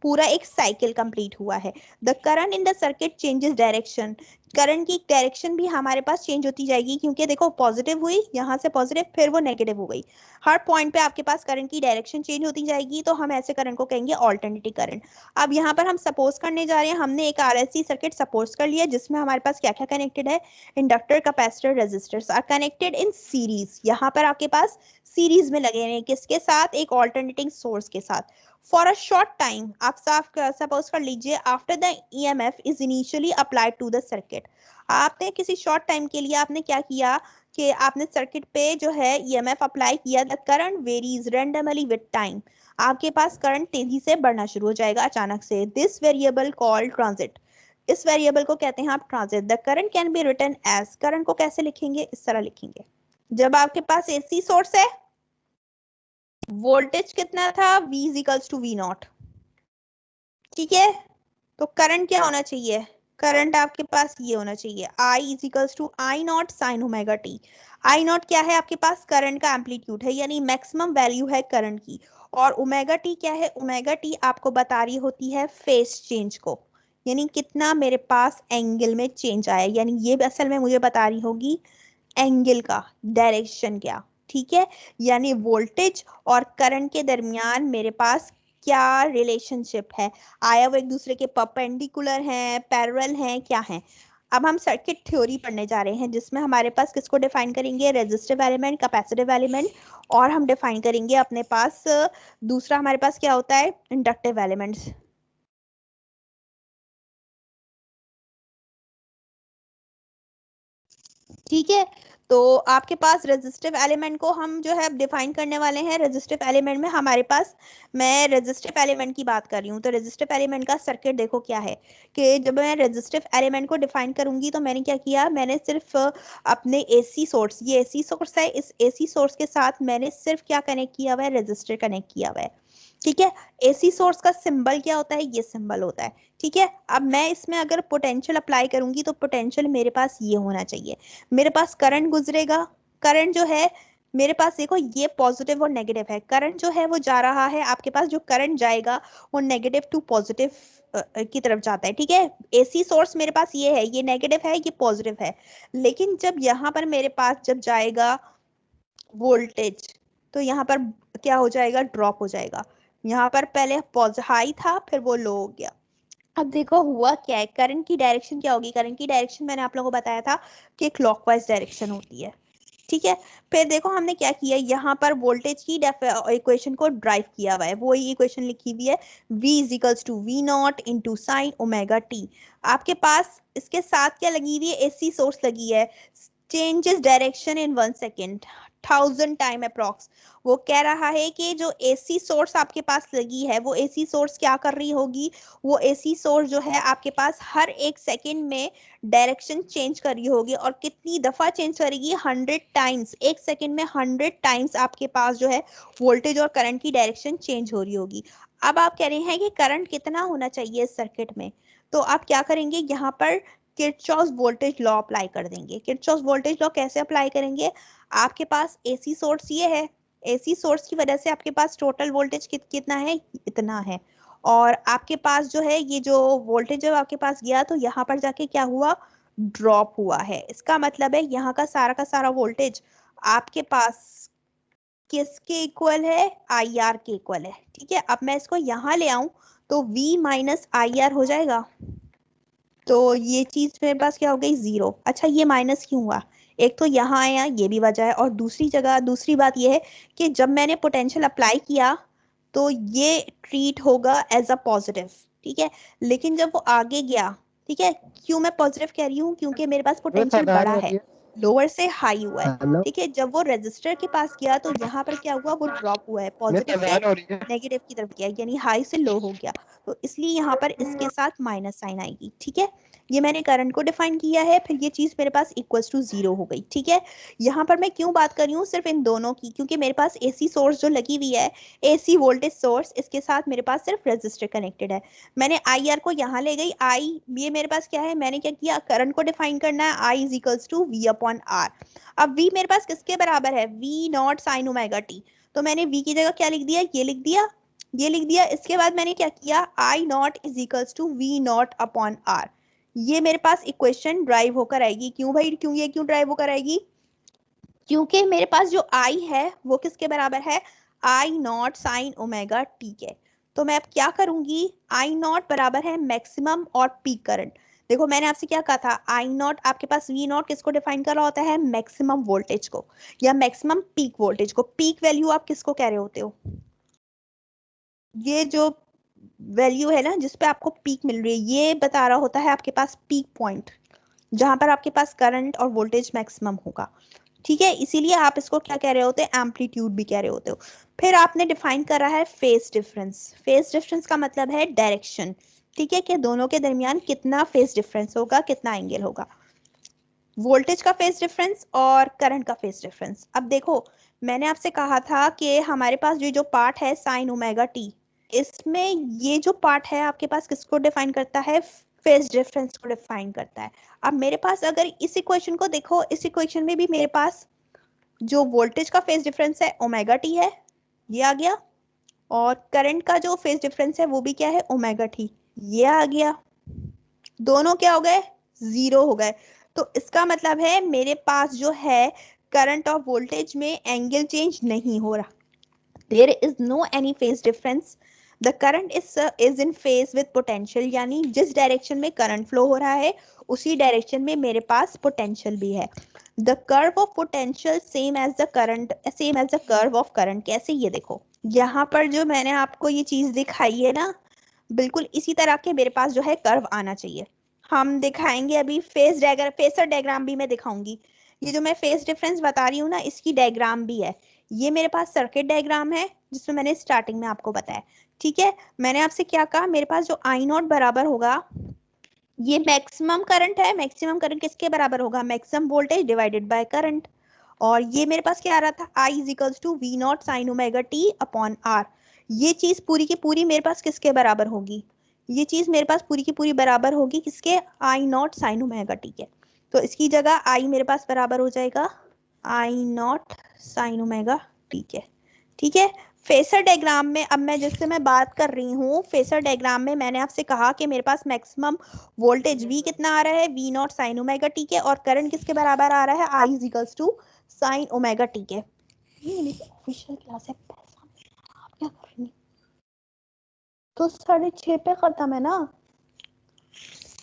पूरा एक साइकिल कंप्लीट हुआ है। The current in the circuit changes direction. Current की डायरेक्शन भी हमारे पास चेंज होती जाएगी, क्योंकि देखो पॉजिटिव हुई, यहाँ से पॉजिटिव, फिर वो नेगेटिव हो गई। हर पॉइंट पे आपके पास करंट की डायरेक्शन चेंज होती जाएगी, तो हम ऐसे करंट को कहेंगे ऑल्टरनेटिंग करंट। अब यहाँ पर हम सपोज करने जा रहे हैं, हमने एक आरएलसी सर्किट सपोज कर लिया जिसमें हमारे पास क्या क्या कनेक्टेड है, inductor, capacitor, resistors are connected in series. यहाँ पर आपके पास सीरीज में लगे हैं, किसके साथ, एक ऑल्टरनेटिंग सोर्स के साथ। फॉर अ शॉर्ट टाइम, आप सपोज कर लीजिए, after the EMF is initially applied to the circuit. आपने किसी शॉर्ट टाइम के लिए आपने क्या किया कि आपने सर्किट पे जो है ईएमएफ अप्लाई किया। The current varies randomly with time. आपके पास करंट तेजी से बढ़ना शुरू हो जाएगा अचानक से। This variable called transit. इस वेरिएबल को कहते हैं आप transit. The current can be written as, current को कैसे लिखेंगे, इस तरह लिखेंगे। जब आपके पास एसी सोर्स है, वोल्टेज कितना था, V is equals to V naught. ठीक है, तो करंट क्या होना चाहिए, करंट आपके पास ये होना चाहिए, I is equals to I naught sine omega T. I naught क्या है आपके पास, करंट का एम्पलीट्यूड है, यानी मैक्सिमम वैल्यू है करंट की। और ओमेगा टी क्या है, ओमेगा टी आपको बता रही होती है फेस चेंज को, यानी कितना मेरे पास एंगल में चेंज आया, यानी ये असल में मुझे बता रही होगी एंगल का डायरेक्शन क्या। ठीक है, यानी वोल्टेज और करंट के दरमियान मेरे पास क्या रिलेशनशिप है, आया वो एक दूसरे के परपेंडिकुलर हैं, पैरेलल हैं, क्या हैं। अब हम सर्किट थ्योरी पढ़ने जा रहे हैं जिसमें हमारे पास किसको डिफाइन करेंगे, रेजिस्टिव एलिमेंट, कैपेसिटिव एलिमेंट, और हम डिफाइन करेंगे अपने पास दूसरा हमारे पास क्या होता है, इंडक्टिव एलिमेंट्स। ठीक है, तो आपके पास रेजिस्टिव एलिमेंट को हम जो है डिफाइन करने वाले हैं। रेजिस्टिव एलिमेंट में हमारे पास, मैं रेजिस्टिव एलिमेंट की बात कर रही हूँ, तो रेजिस्टिव एलिमेंट का सर्किट देखो क्या है कि जब मैं रेजिस्टिव एलिमेंट को डिफाइन करूंगी तो मैंने क्या किया, मैंने सिर्फ अपने एसी सोर्स, ये एसी सोर्स है, इस एसी सोर्स के साथ मैंने सिर्फ क्या कनेक्ट किया हुआ है, रेजिस्टर कनेक्ट किया हुआ है। ठीक है, एसी सोर्स का सिंबल क्या होता है, ये सिंबल होता है। ठीक है, अब मैं इसमें अगर पोटेंशियल अप्लाई करूंगी तो पोटेंशियल मेरे पास ये होना चाहिए, मेरे पास करंट गुजरेगा, करंट जो है मेरे पास देखो ये पॉजिटिव और नेगेटिव है, करंट जो है वो जा रहा है, आपके पास जो करंट जाएगा वो नेगेटिव टू पॉजिटिव की तरफ जाता है। ठीक है, एसी सोर्स मेरे पास ये है, ये नेगेटिव है, ये पॉजिटिव है, लेकिन जब यहाँ पर मेरे पास जब जाएगा वोल्टेज, तो यहाँ पर क्या हो जाएगा, ड्रॉप हो जाएगा। यहाँ पर पहले हाई था, फिर वो लो हो गया। अब देखो हुआ क्या है, करंट की डायरेक्शन क्या होगी, करंट की डायरेक्शन मैंने आप लोगों को बताया था कि क्लॉकवाइज डायरेक्शन होती है। ठीक है, फिर देखो हमने क्या किया, यहाँ पर वोल्टेज की इक्वेशन को ड्राइव किया हुआ है, वही इक्वेशन लिखी हुई है, V is equals to V naught into sine omega T. आपके पास इसके साथ क्या लगी हुई है, एसी सोर्स लगी है, changes direction in 1 second, 1000 time approx. वो कह रहा है कि जो एसी सोर्स आपके पास लगी है, वो एसी सोर्स क्या कर रही होगी, वो एसी सोर्स जो है आपके पास हर 1 सेकेंड में डायरेक्शन चेंज कर रही होगी, और कितनी दफा चेंज करेगी, 100 टाइम्स, 1 सेकेंड में 100 टाइम्स आपके पास जो है वोल्टेज और करंट की डायरेक्शन चेंज हो रही होगी। अब आप कह रहे हैं कि करंट कितना होना चाहिए इस सर्किट में, तो आप क्या करेंगे, यहाँ पर किरचॉफ वोल्टेज लॉ अप्लाई कर देंगे। किरचॉफ वोल्टेज लॉ कैसे अप्लाई करेंगे, आपके पास एसी सोर्स ये है, एसी सोर्स की वजह से आपके पास टोटल वोल्टेज कितना है, इतना है, और आपके पास जो है ये जो वोल्टेज जब आपके पास गया तो यहाँ पर जाके क्या हुआ, ड्रॉप हुआ है। इसका मतलब है यहाँ का सारा वोल्टेज आपके पास किसके इक्वल है? आई आर के इक्वल है। ठीक है, अब मैं इसको यहाँ ले आऊं तो V माइनस आई आर हो जाएगा। तो ये चीज मेरे पास क्या हो गई? 0। अच्छा, ये माइनस क्यों हुआ? एक तो यहाँ आया, ये भी वजह है, और दूसरी जगह दूसरी बात ये है कि जब मैंने पोटेंशियल अप्लाई किया तो ये ट्रीट होगा एज अ पॉजिटिव। ठीक है, लेकिन जब वो आगे गया, ठीक है, क्यों मैं पॉजिटिव कह रही हूँ? क्योंकि मेरे पास पोटेंशियल बड़ा है, लोअर से हाई हुआ है। ठीक है, जब वो रजिस्टर के पास गया तो यहाँ पर क्या हुआ? वो ड्रॉप हुआ है, पॉजिटिव से नेगेटिव की तरफ गया, यानी हाई से लो हो गया। तो इसलिए यहाँ पर इसके साथ माइनस साइन आएगी। ठीक है, ये मैंने करंट को डिफाइन किया है, फिर ये चीज मेरे पास इक्वल्स टू 0 हो गई। ठीक है, यहाँ पर मैं क्यों बात कर रही हूँ? सिर्फ इन दोनों की, क्योंकि मेरे पास एसी सोर्स जो लगी हुई है, एसी वोल्टेज सोर्स, इसके साथ मेरे पास सिर्फ रेजिस्टर कनेक्टेड है। मैंने आई आर को यहाँ ले गई, आई ये मेरे पास क्या है? मैंने क्या किया? करंट को डिफाइन करना है, I is equals to V upon R. अब वी मेरे पास किसके बराबर है? V naught sine omega t. तो मैंने वी की जगह क्या लिख दिया? ये लिख दिया, ये लिख दिया। इसके बाद मैंने क्या किया? I naught is equals to V naught upon R. ये मेरे पास इक्वेशन ड्राइव होकर आएगी। क्यों भाई? क्यों ये क्यों ड्राइव होकर आएगी? क्योंकि मेरे पास जो आई है वो किसके बराबर है? आई नॉट साइन ओमेगा टी के। तो मैं अब क्या करूंगी? आई नॉट बराबर है मैक्सिमम और पीक करंट। देखो मैंने आपसे क्या कहा था? आई नॉट आपके पास वी नॉट किसको डिफाइन कर रहा होता है? मैक्सिमम वोल्टेज को या मैक्सिमम पीक वोल्टेज को। पीक वैल्यू आप किसको कह रहे होते हो? ये जो वैल्यू है ना जिसपे आपको पीक मिल रही है, ये बता रहा होता है आपके पास पीक पॉइंट, जहां पर आपके पास करंट और वोल्टेज मैक्सिमम होगा। ठीक है, इसीलिए आप इसको क्या कह रहे होते हैं? एम्पलीट्यूड भी कह रहे होते हो। फिर आपने डिफाइन करा है फेज डिफरेंस। फेज डिफरेंस का मतलब है डायरेक्शन। ठीक है, कि दोनों के दरमियान कितना फेज डिफरेंस होगा, कितना एंगल होगा। वोल्टेज का फेज डिफरेंस और करंट का फेज डिफरेंस। अब देखो मैंने आपसे कहा था कि हमारे पास जो पार्ट है साइन ओमेगा टी, इसमें ये जो पार्ट है आपके पास किसको डिफाइन करता है? फेज डिफरेंस को डिफाइन करता है। अब मेरे पास अगर इस इक्वेशन को देखो, इस इक्वेशन में भी मेरे पास जो वोल्टेज का फेज डिफरेंस है ओमेगा टी है, ये आ गया, और करंट का जो फेज डिफरेंस है वो भी क्या है? ओमेगा टी, ये आ गया। दोनों क्या हो गए? 0 हो गए। तो इसका मतलब है मेरे पास जो है करंट और वोल्टेज में एंगल चेंज नहीं हो रहा। There is no any phase difference. The current is in phase with potential, यानी जिस डायरेक्शन में करंट फ्लो हो रहा है उसी डायरेक्शन में मेरे पास पोटेंशियल भी है। The curve of potential same as the current, same as the curve of current. कैसे? ये देखो यहाँ पर जो मैंने आपको ये चीज दिखाई है ना, बिल्कुल इसी तरह के मेरे पास जो है कर्व आना चाहिए। हम दिखाएंगे अभी फेज डायग्राम, फेसर डायग्राम भी मैं दिखाऊंगी। ये जो मैं फेज डिफरेंस बता रही हूँ ना, इसकी डायग्राम भी है। ये मेरे पास सर्किट डायग्राम है जिसमें मैंने स्टार्टिंग में आपको बताया। ठीक है, मैंने आपसे क्या कहा? मेरे पास जो आई नॉट बराबर होगा, ये मैक्सिमम करंट है। मैक्सिमम करंट किसके बराबर होगा? Maximum voltage divided by current. और ये मेरे पास क्या आ रहा था? I is equals to V naught sine omega t upon R. ये चीज पूरी की पूरी मेरे पास किसके बराबर होगी? ये चीज मेरे पास पूरी की पूरी बराबर होगी किसके? आई नॉट साइन ओमेगा टी के। तो इसकी जगह आई मेरे पास बराबर हो जाएगा आई नॉट साइन ओमेगा टी के। ठीक है, फेसर डायग्राम में अब मैं जिससे मैं बात कर रही हूँ, फेसर डायग्राम में मैंने आपसे कहा कि मेरे पास मैक्सिमम वोल्टेज V कितना आ रहा है? V naught sine omega t के, और करंट किसके बराबर आ रहा है? I is equals to sine omega t के। ये मेरी ऑफिशियल क्लास है, आप क्या कर रही हैं? तो 6:30 पे खत्म है ना।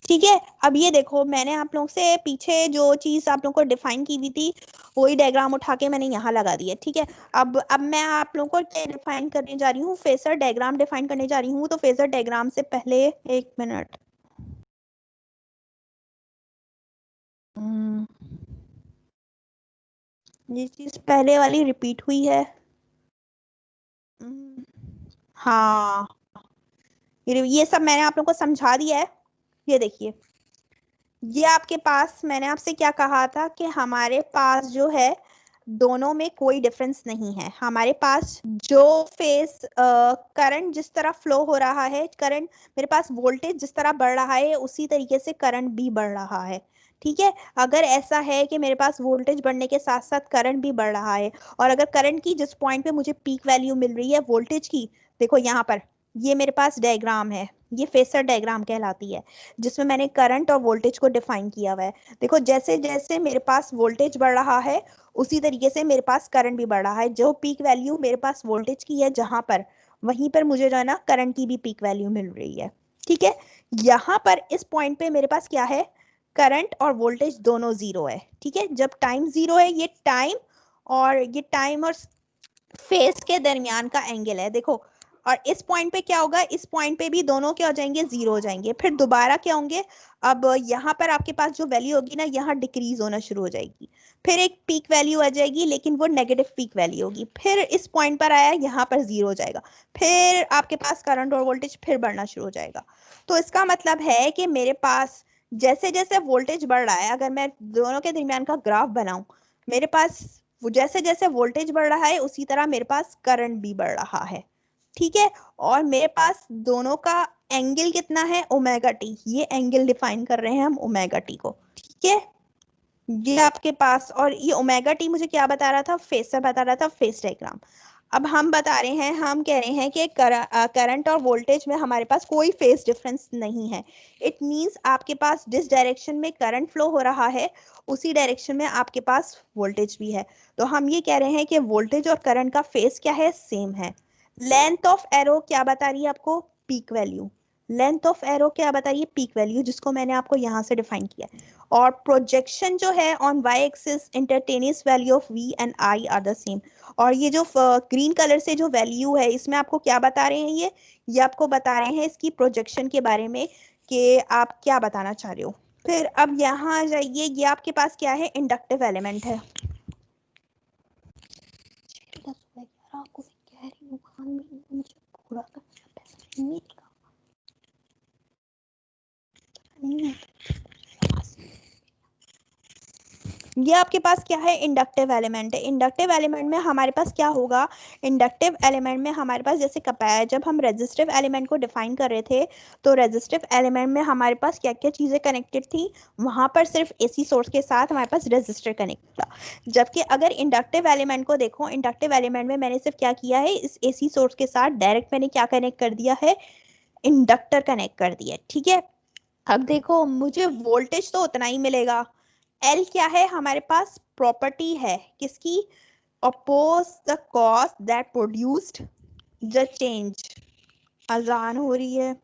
ठीक है, अब ये देखो मैंने आप लोगों से पीछे जो चीज आप लोगों को डिफाइन की हुई थी वही डायग्राम उठा के मैंने यहाँ लगा दी है। ठीक है, अब मैं आप लोगों को क्या डिफाइन करने जा रही हूँ? फेसर डायग्राम डिफाइन करने जा रही हूँ। तो फेसर डायग्राम से पहले एक मिनट, ये चीज पहले वाली रिपीट हुई है। हाँ, ये सब मैंने आप लोगों को समझा दिया है। ये देखिए, ये आपके पास मैंने आपसे क्या कहा था कि हमारे पास जो है दोनों में कोई डिफरेंस नहीं है। हमारे पास जो फेस करंट जिस तरह फ्लो हो रहा है, करंट मेरे पास वोल्टेज जिस तरह बढ़ रहा है उसी तरीके से करंट भी बढ़ रहा है। ठीक है, अगर ऐसा है कि मेरे पास वोल्टेज बढ़ने के साथ साथ करंट भी बढ़ रहा है, और अगर करंट की जिस पॉइंट पे मुझे पीक वैल्यू मिल रही है वोल्टेज की, देखो यहाँ पर ये मेरे पास डायग्राम है, ये फेसर डायग्राम कहलाती है, जिसमें मैंने करंट और वोल्टेज को डिफाइन किया हुआ है। देखो जैसे जैसे मेरे पास वोल्टेज बढ़ रहा है उसी तरीके से मेरे पास करंट भी बढ़ रहा है। जो पीक वैल्यू मेरे पास वोल्टेज की है जहां पर, वहीं पर मुझे जो है ना करंट की भी पीक वैल्यू मिल रही है। ठीक है, यहाँ पर इस पॉइंट पे मेरे पास क्या है, करंट और वोल्टेज दोनों जीरो है। ठीक है, जब टाइम जीरो है, ये टाइम और फेस के दरमियान का एंगल है। देखो, और इस पॉइंट पे क्या होगा, इस पॉइंट पे भी दोनों क्या हो जाएंगे, जीरो हो जाएंगे। फिर दोबारा क्या होंगे, अब यहाँ पर आपके पास जो वैल्यू होगी ना, यहाँ डिक्रीज होना शुरू हो जाएगी। फिर एक पीक वैल्यू आ जाएगी, लेकिन वो नेगेटिव पीक वैल्यू होगी। फिर इस पॉइंट पर आया, यहाँ पर जीरो हो जाएगा। फिर आपके पास करंट और वोल्टेज फिर बढ़ना शुरू हो जाएगा। तो इसका मतलब है कि मेरे पास जैसे जैसे वोल्टेज बढ़ रहा है, अगर मैं दोनों के दरमियान का ग्राफ बनाऊं, मेरे पास जैसे जैसे वोल्टेज बढ़ रहा है उसी तरह मेरे पास करंट भी बढ़ रहा है। ठीक है, और मेरे पास दोनों का एंगल कितना है, ओमेगा टी। ये एंगल डिफाइन कर रहे हैं हम ओमेगा टी को। ठीक है, ये आपके पास, और ये ओमेगा टी मुझे क्या बता रहा था, फेसर बता रहा था, फेस डायग्राम। अब हम बता रहे हैं, हम कह रहे हैं कि करंट और वोल्टेज में हमारे पास कोई फेस डिफरेंस नहीं है। इट मींस आपके पास जिस डायरेक्शन में करंट फ्लो हो रहा है उसी डायरेक्शन में आपके पास वोल्टेज भी है। तो हम ये कह रहे हैं कि वोल्टेज और करंट का फेस क्या है, सेम है। लेंथ ऑफ एरो क्या बता रही है आपको, peak value. Length of arrow क्या बता रही है, पीक वैल्यू, जिसको मैंने आपको यहाँ से डिफाइन किया है। और प्रोजेक्शन जो है on Y axis, instantaneous value of V and I are the same. और ये जो ग्रीन कलर से जो वैल्यू है, इसमें आपको क्या बता रहे हैं, ये आपको बता रहे हैं इसकी प्रोजेक्शन के बारे में कि आप क्या बताना चाह रहे हो। फिर अब यहाँ आ जाइए, ये आपके पास क्या है, इंडक्टिव एलिमेंट है। आपको कह रही हूँ, मुझे पूरा नहीं ये आपके पास क्या है, इंडक्टिव एलिमेंट है। इंडक्टिव एलिमेंट में हमारे पास क्या होगा, इंडक्टिव एलिमेंट में हमारे पास जैसे कपाया, जब हम रेजिस्टिव एलिमेंट को डिफाइन कर रहे थे तो रेजिस्टिव एलिमेंट में हमारे पास क्या क्या चीजें कनेक्टेड थी, वहां पर सिर्फ एसी सोर्स के साथ हमारे पास रेजिस्टर कनेक्ट था। जबकि अगर इंडक्टिव एलिमेंट को देखो, इंडक्टिव एलिमेंट में मैंने सिर्फ क्या किया है, इस एसी सोर्स के साथ डायरेक्ट मैंने क्या कनेक्ट कर दिया है, इंडक्टर कनेक्ट कर दिया। ठीक है, अब देखो मुझे वोल्टेज तो उतना ही मिलेगा। एल क्या है हमारे पास, प्रॉपर्टी है किसकी, oppose the cause that produced the change. अजान हो रही है।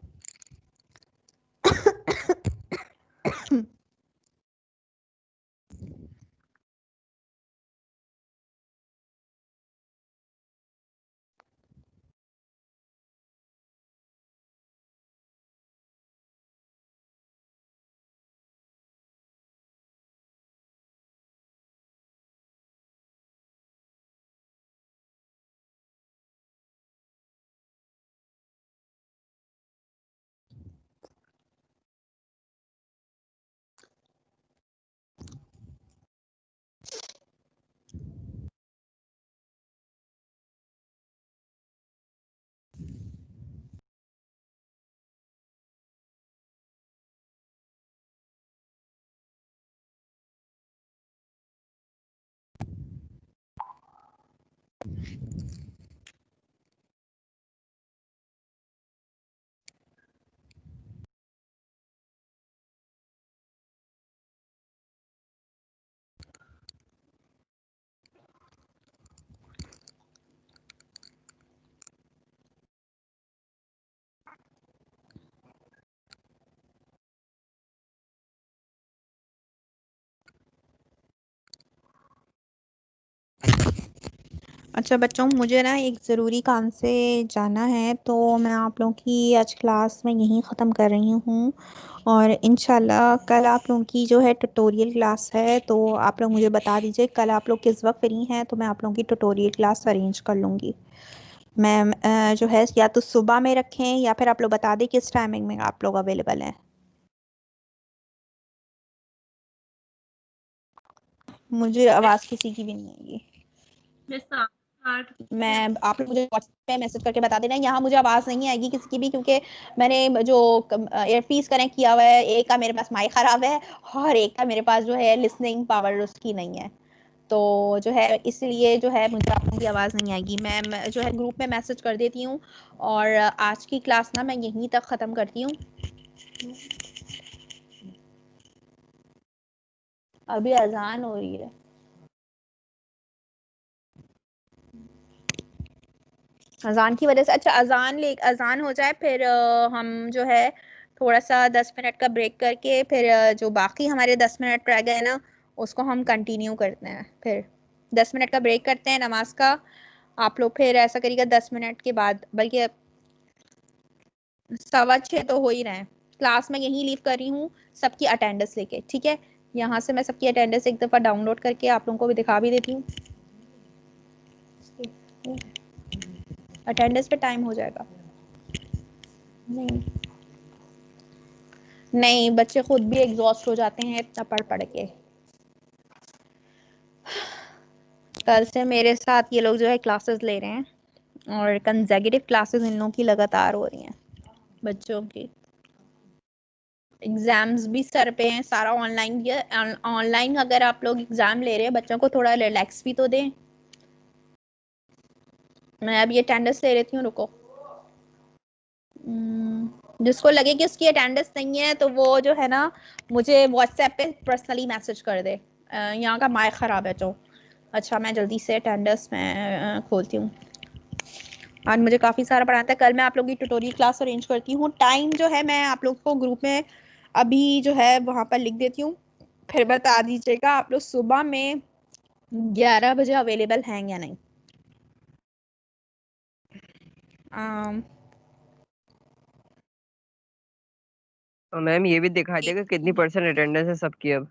अच्छा बच्चों, मुझे ना एक ज़रूरी काम से जाना है, तो मैं आप लोगों की आज क्लास में यहीं ख़त्म कर रही हूँ। और इंशाल्लाह कल आप लोगों की जो है ट्यूटोरियल क्लास है, तो आप लोग मुझे बता दीजिए कल आप लोग किस वक्त फ्री हैं, तो मैं आप लोगों की ट्यूटोरियल क्लास अरेंज कर लूँगी। मैं जो है या तो सुबह में रखें या फिर आप लोग बता दें किस टाइमिंग में आप लोग अवेलेबल हैं। मुझे आवाज़ किसी की भी नहीं आएगी। मैं आप लोग मुझे व्हाट्सएप पे मैसेज करके बता देना। यहाँ मुझे आवाज़ नहीं आएगी किसी की भी, क्योंकि मैंने जो एयरपीस कनेक्ट किया हुआ है, एक का मेरे पास माइक खराब है और एक का मेरे पास जो है लिसनिंग पावर उसकी नहीं है। तो जो है इसलिए जो है मुझे आप लोगों की आवाज़ नहीं आएगी। मैं जो है ग्रुप में मैसेज कर देती हूँ और आज की क्लास ना मैं यहीं तक ख़त्म करती हूँ। अभी अजान हो रही है। अजान की वजह से, अच्छा अजान हो जाए फिर हम जो है थोड़ा सा 10 मिनट का ब्रेक करके फिर जो बाकी हमारे 10 मिनट रह गए ना उसको हम कंटिन्यू करते हैं। फिर 10 मिनट का ब्रेक करते हैं नमाज का। आप लोग फिर ऐसा करिएगा 10 मिनट के बाद, बल्कि 6:15 तो हो ही रहे हैं। क्लास में यहीं लीव कर रही हूँ सबकी अटेंडेंस लेके, ठीक है। यहाँ से मैं सबकी अटेंडेंस एक दफ़ा डाउनलोड करके आप लोगों को भी दिखा भी देती हूँ। अटेंडेंस पे टाइम हो जाएगा। नहीं नहीं, बच्चे खुद भी एग्जॉस्ट हो जाते हैं इतना पढ़ पढ़ के। कल से मेरे साथ ये लोग जो है क्लासेस ले रहे हैं और कंसेक्यूटिव क्लासेस इन लोगों की लगातार हो रही हैं बच्चों की। एग्जाम्स भी सर पे हैं, सारा ऑनलाइन दिया। ऑनलाइन अगर आप लोग एग्जाम ले रहे हैं बच्चों को थोड़ा रिलैक्स भी तो दें। मैं अब ये अटेंडेंस ले लेती हूँ, रुको। जिसको लगे कि उसकी अटेंडेंस नहीं है तो वो जो है ना मुझे व्हाट्सएप पे पर्सनली मैसेज कर दे। यहाँ का माइक ख़राब है तो अच्छा मैं जल्दी से अटेंडेंस में खोलती हूँ। आज मुझे काफ़ी सारा पढ़ाना था। कल मैं आप लोगों की ट्यूटोरियल क्लास अरेंज करती हूँ। टाइम जो है मैं आप लोग को ग्रुप में अभी जो है वहाँ पर लिख देती हूँ, फिर बता दीजिएगा आप लोग सुबह में 11 बजे अवेलेबल हैं या नहीं। और मैम ये भी दिखा देगा कितनी % अटेंडेंस है सबकी अब।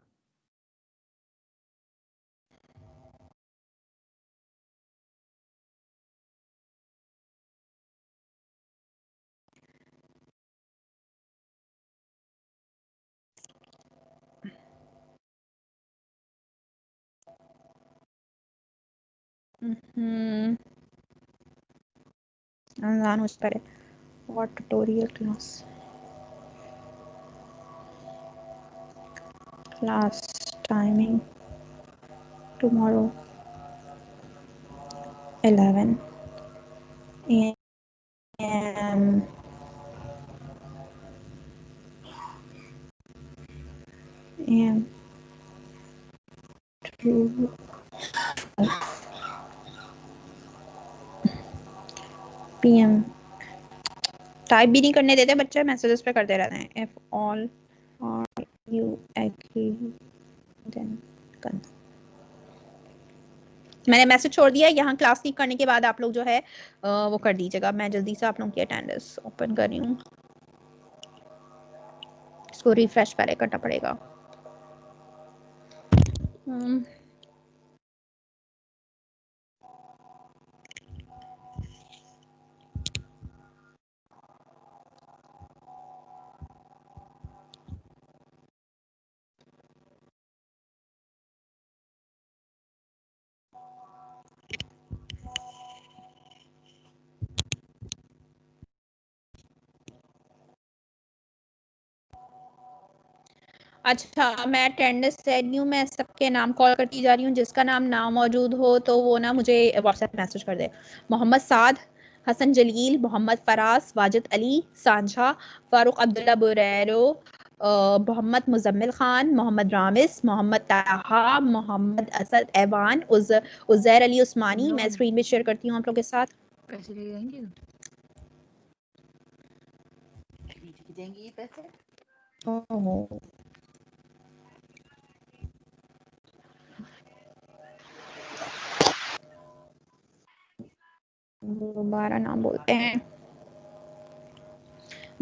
अजान हो पर what tutorial class timing tomorrow 11 a.m. to p.m. Type भी नहीं करने देते बच्चे, मैसेजेस पे करते रहते हैं। if all are you agree then मैंने मैसेज छोड़ दिया। यहाँ क्लास लीव करने के बाद आप लोग जो है वो कर दीजिएगा। मैं जल्दी से आप लोगों की अटेंडेंस ओपन कर रही हूँ। इसको रिफ्रेश पहले करना पड़ेगा। अच्छा मैं अटेंडेंस सेट न्यू मैं सबके नाम कॉल करती जा रही हूँ। जिसका नाम ना मौजूद हो तो वो ना मुझे व्हाट्सएप मैसेज कर दे। मोहम्मद साद, हसन जलील, मोहम्मद फराज, वाजिद अली सांझा, फारूक अब्दुल्ला बुरैरो, मोहम्मद मुजम्मिल खान, मोहम्मद रामिस, मोहम्मद ताहा, मोहम्मद असद ऐवान, उज़ैर अली उस्मानी। मैं स्क्रीन में शेयर करती हूँ आप लोग के साथ। कैसे ले जाएंगे ये पैसे? दोबारा नाम बोलते हैं।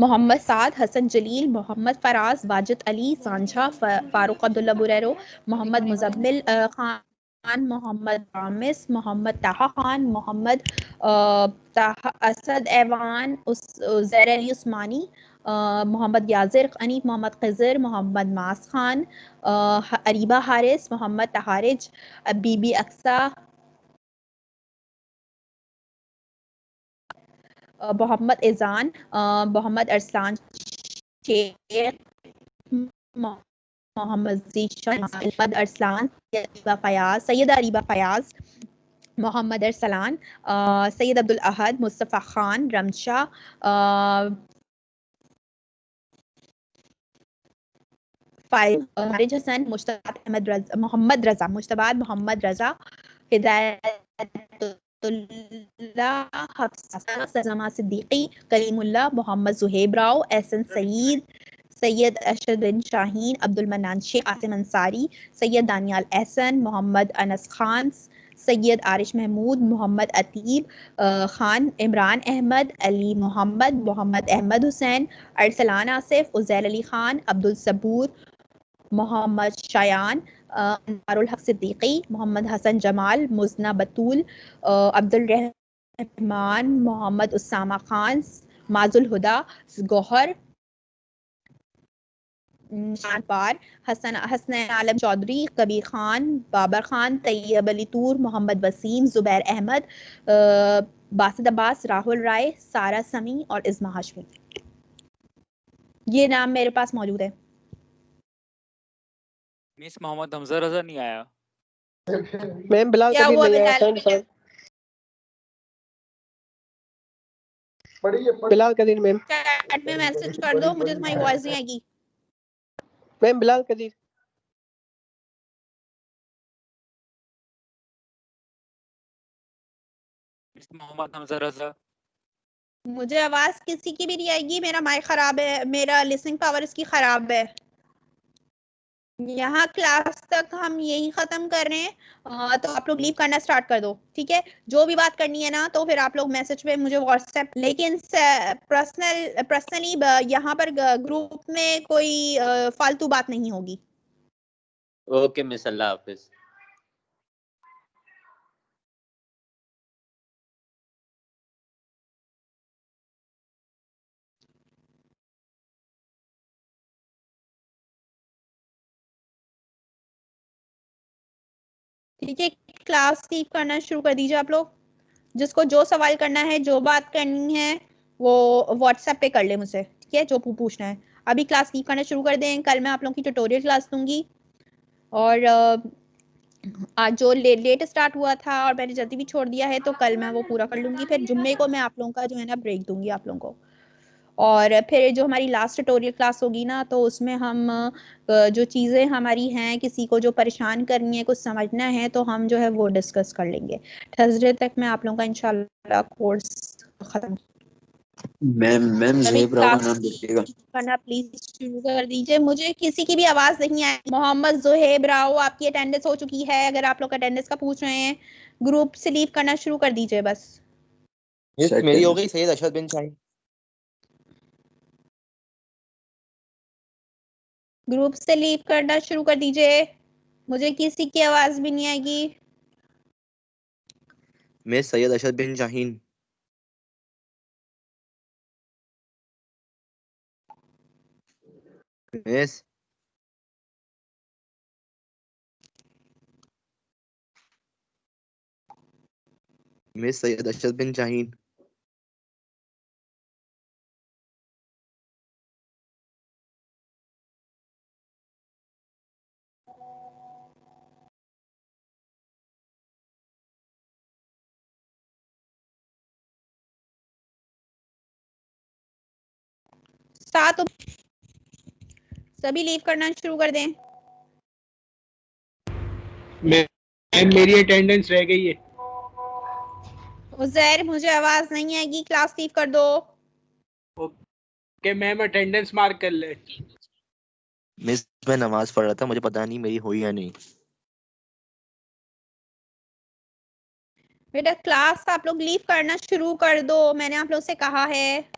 मोहम्मद साद, हसन जलील, मोहम्मद फराज, वाजिद अली सांझा, फारूक अब्दुल्ला बुरैरो, मोहम्मद मुजम्मिल खान, मोहम्मद रामिस, मोहम्मद ताहा खान, मोहम्मद असद ऐवान, उज़ैर अली उस्मानी, मोहम्मद याजिर अनी, मोहम्मद खिज़र, मोहम्मद मास खान, अरीबा हारिस, मोहम्मद तहारिज, बीबी अक्सा, मोहम्मद इजान, मोहम्मद अरसलान शेख, मोहम्मद ज़ीशान, अहमद अरसलान, सैयद अरीबा फयाज, मोहम्मद अरसलान, सैयद अब्दुल अहद, मुस्तफ़ा खान, रमशा, फारिज हसन, मुश्ताक अहमद रज़ा, मोहम्मद रज़ा, मुश्ताबाद मोहम्मद रज़ा, हिदायतुल्लाह, हफ्सा, सलमा सिद्दीकी, कलीमुल्लाह, मोहम्मद ज़ुहैब राव, एहसन सईद, सैयद अशद बिन शाहीन, अब्दुल मन्नान शेख, आसिम अंसारी, सैयद दानियाल एहसन, मोहम्मद अनस खान, सैयद आरिश महमूद, मोहम्मद अतीब खान, इमरान अहमद, अली मोहम्मद, मोहम्मद अहमद हुसैन, अरसलान आसिफ, उज़ैल अली खान, अब्दुल सबूर, मोहम्मद शायान, अनवारुल हक सिद्दीकी, मोहम्मद हसन जमाल, मुजना बतूल, अब्दुल रहमान, मोहम्मद उसामा खान, माजुल हुदा, गौहर, शानपार, हसन आलम चौधरी, कबीर खान, बाबर खान, तैयब अली तूर, मोहम्मद वसीम, जुबैर अहमद, बासित अब्बास, राहुल राय, सारा समी और इस्मा हाशमी। ये नाम मेरे पास मौजूद है। मिस मोहम्मद हमजा रजा नहीं आया। मैम बिलाल क्या कबीर हुआ नहीं आया। बिलाल? बिलाल कदीर मैम। चैट में मैसेज कर दो, मुझे तुम्हारी वॉइस नहीं आएगी। मैम बिलाल कदीर। मिस मोहम्मद हमजा रजा। मुझे आवाज किसी की भी नहीं आएगी, मेरा माइक खराब है, मेरा लिसनिंग पावर इसकी खराब है। यहाँ क्लास तक हम यही खत्म कर रहे हैं, तो आप लोग लीव करना स्टार्ट कर दो, ठीक है। जो भी बात करनी है ना, तो फिर आप लोग मैसेज पे मुझे व्हाट्सएप, लेकिन पर्सनली यहाँ पर ग्रुप में कोई फालतू बात नहीं होगी। ओके मिस, अल्लाह हाफिज। ठीक है, क्लास लीव करना शुरू कर दीजिए आप लोग। जिसको जो सवाल करना है, जो बात करनी है, वो व्हाट्सएप पे कर ले मुझसे, ठीक है। जो पूछना है, अभी क्लास लीव करना शुरू कर दें। कल मैं आप लोगों की ट्यूटोरियल क्लास दूंगी, और आज जो लेट स्टार्ट हुआ था और मैंने जल्दी भी छोड़ दिया है, तो कल मैं वो पूरा कर लूंगी। फिर जुम्मे को मैं आप लोगों का जो है ना ब्रेक दूंगी आप लोगों को, और फिर जो हमारी लास्ट ट्यूटोरियल क्लास होगी ना, तो उसमें हम जो चीज़ें हमारी हैं, किसी को जो परेशान करनी है, कुछ समझना है, तो हम जो है वो डिस्कस कर लेंगे। थर्सडे तक मैं आप लोगों का इंशाल्लाह कोर्स खत्म। मैम ज़ुहैब राव का नाम लिखिएगा। करना प्लीज शुरू कर दीजिए। मुझे किसी की भी आवाज नहीं आई। मोहम्मद ज़ुहैब राव, आपकी अटेंडेंस हो चुकी है। अगर आप लोग अटेंडेंस का पूछ रहे हैं, ग्रुप से लीव करना शुरू कर दीजिए बस। मेरी हो गई। सैयद अशद बिन शाहीन। ग्रुप से लीव करना शुरू कर दीजिए। मुझे किसी की आवाज भी नहीं आएगी। मिस सैयद अशद बिन शाहीन। मिस मिस सैयद अशद बिन शाहीन। सभी लीव करना शुरू कर दें। मेरी अटेंडेंस रह गई है। उज़ैर, मुझे आवाज नहीं आएगी, क्लास लीव कर दो। ओके मैम, अटेंडेंस मार्क कर ले। मिस मैं नमाज पढ़ रहा था, मुझे पता नहीं मेरी हुई या नहीं। बेटा क्लास आप लोग लीव करना शुरू कर दो, मैंने आप लोग से कहा है।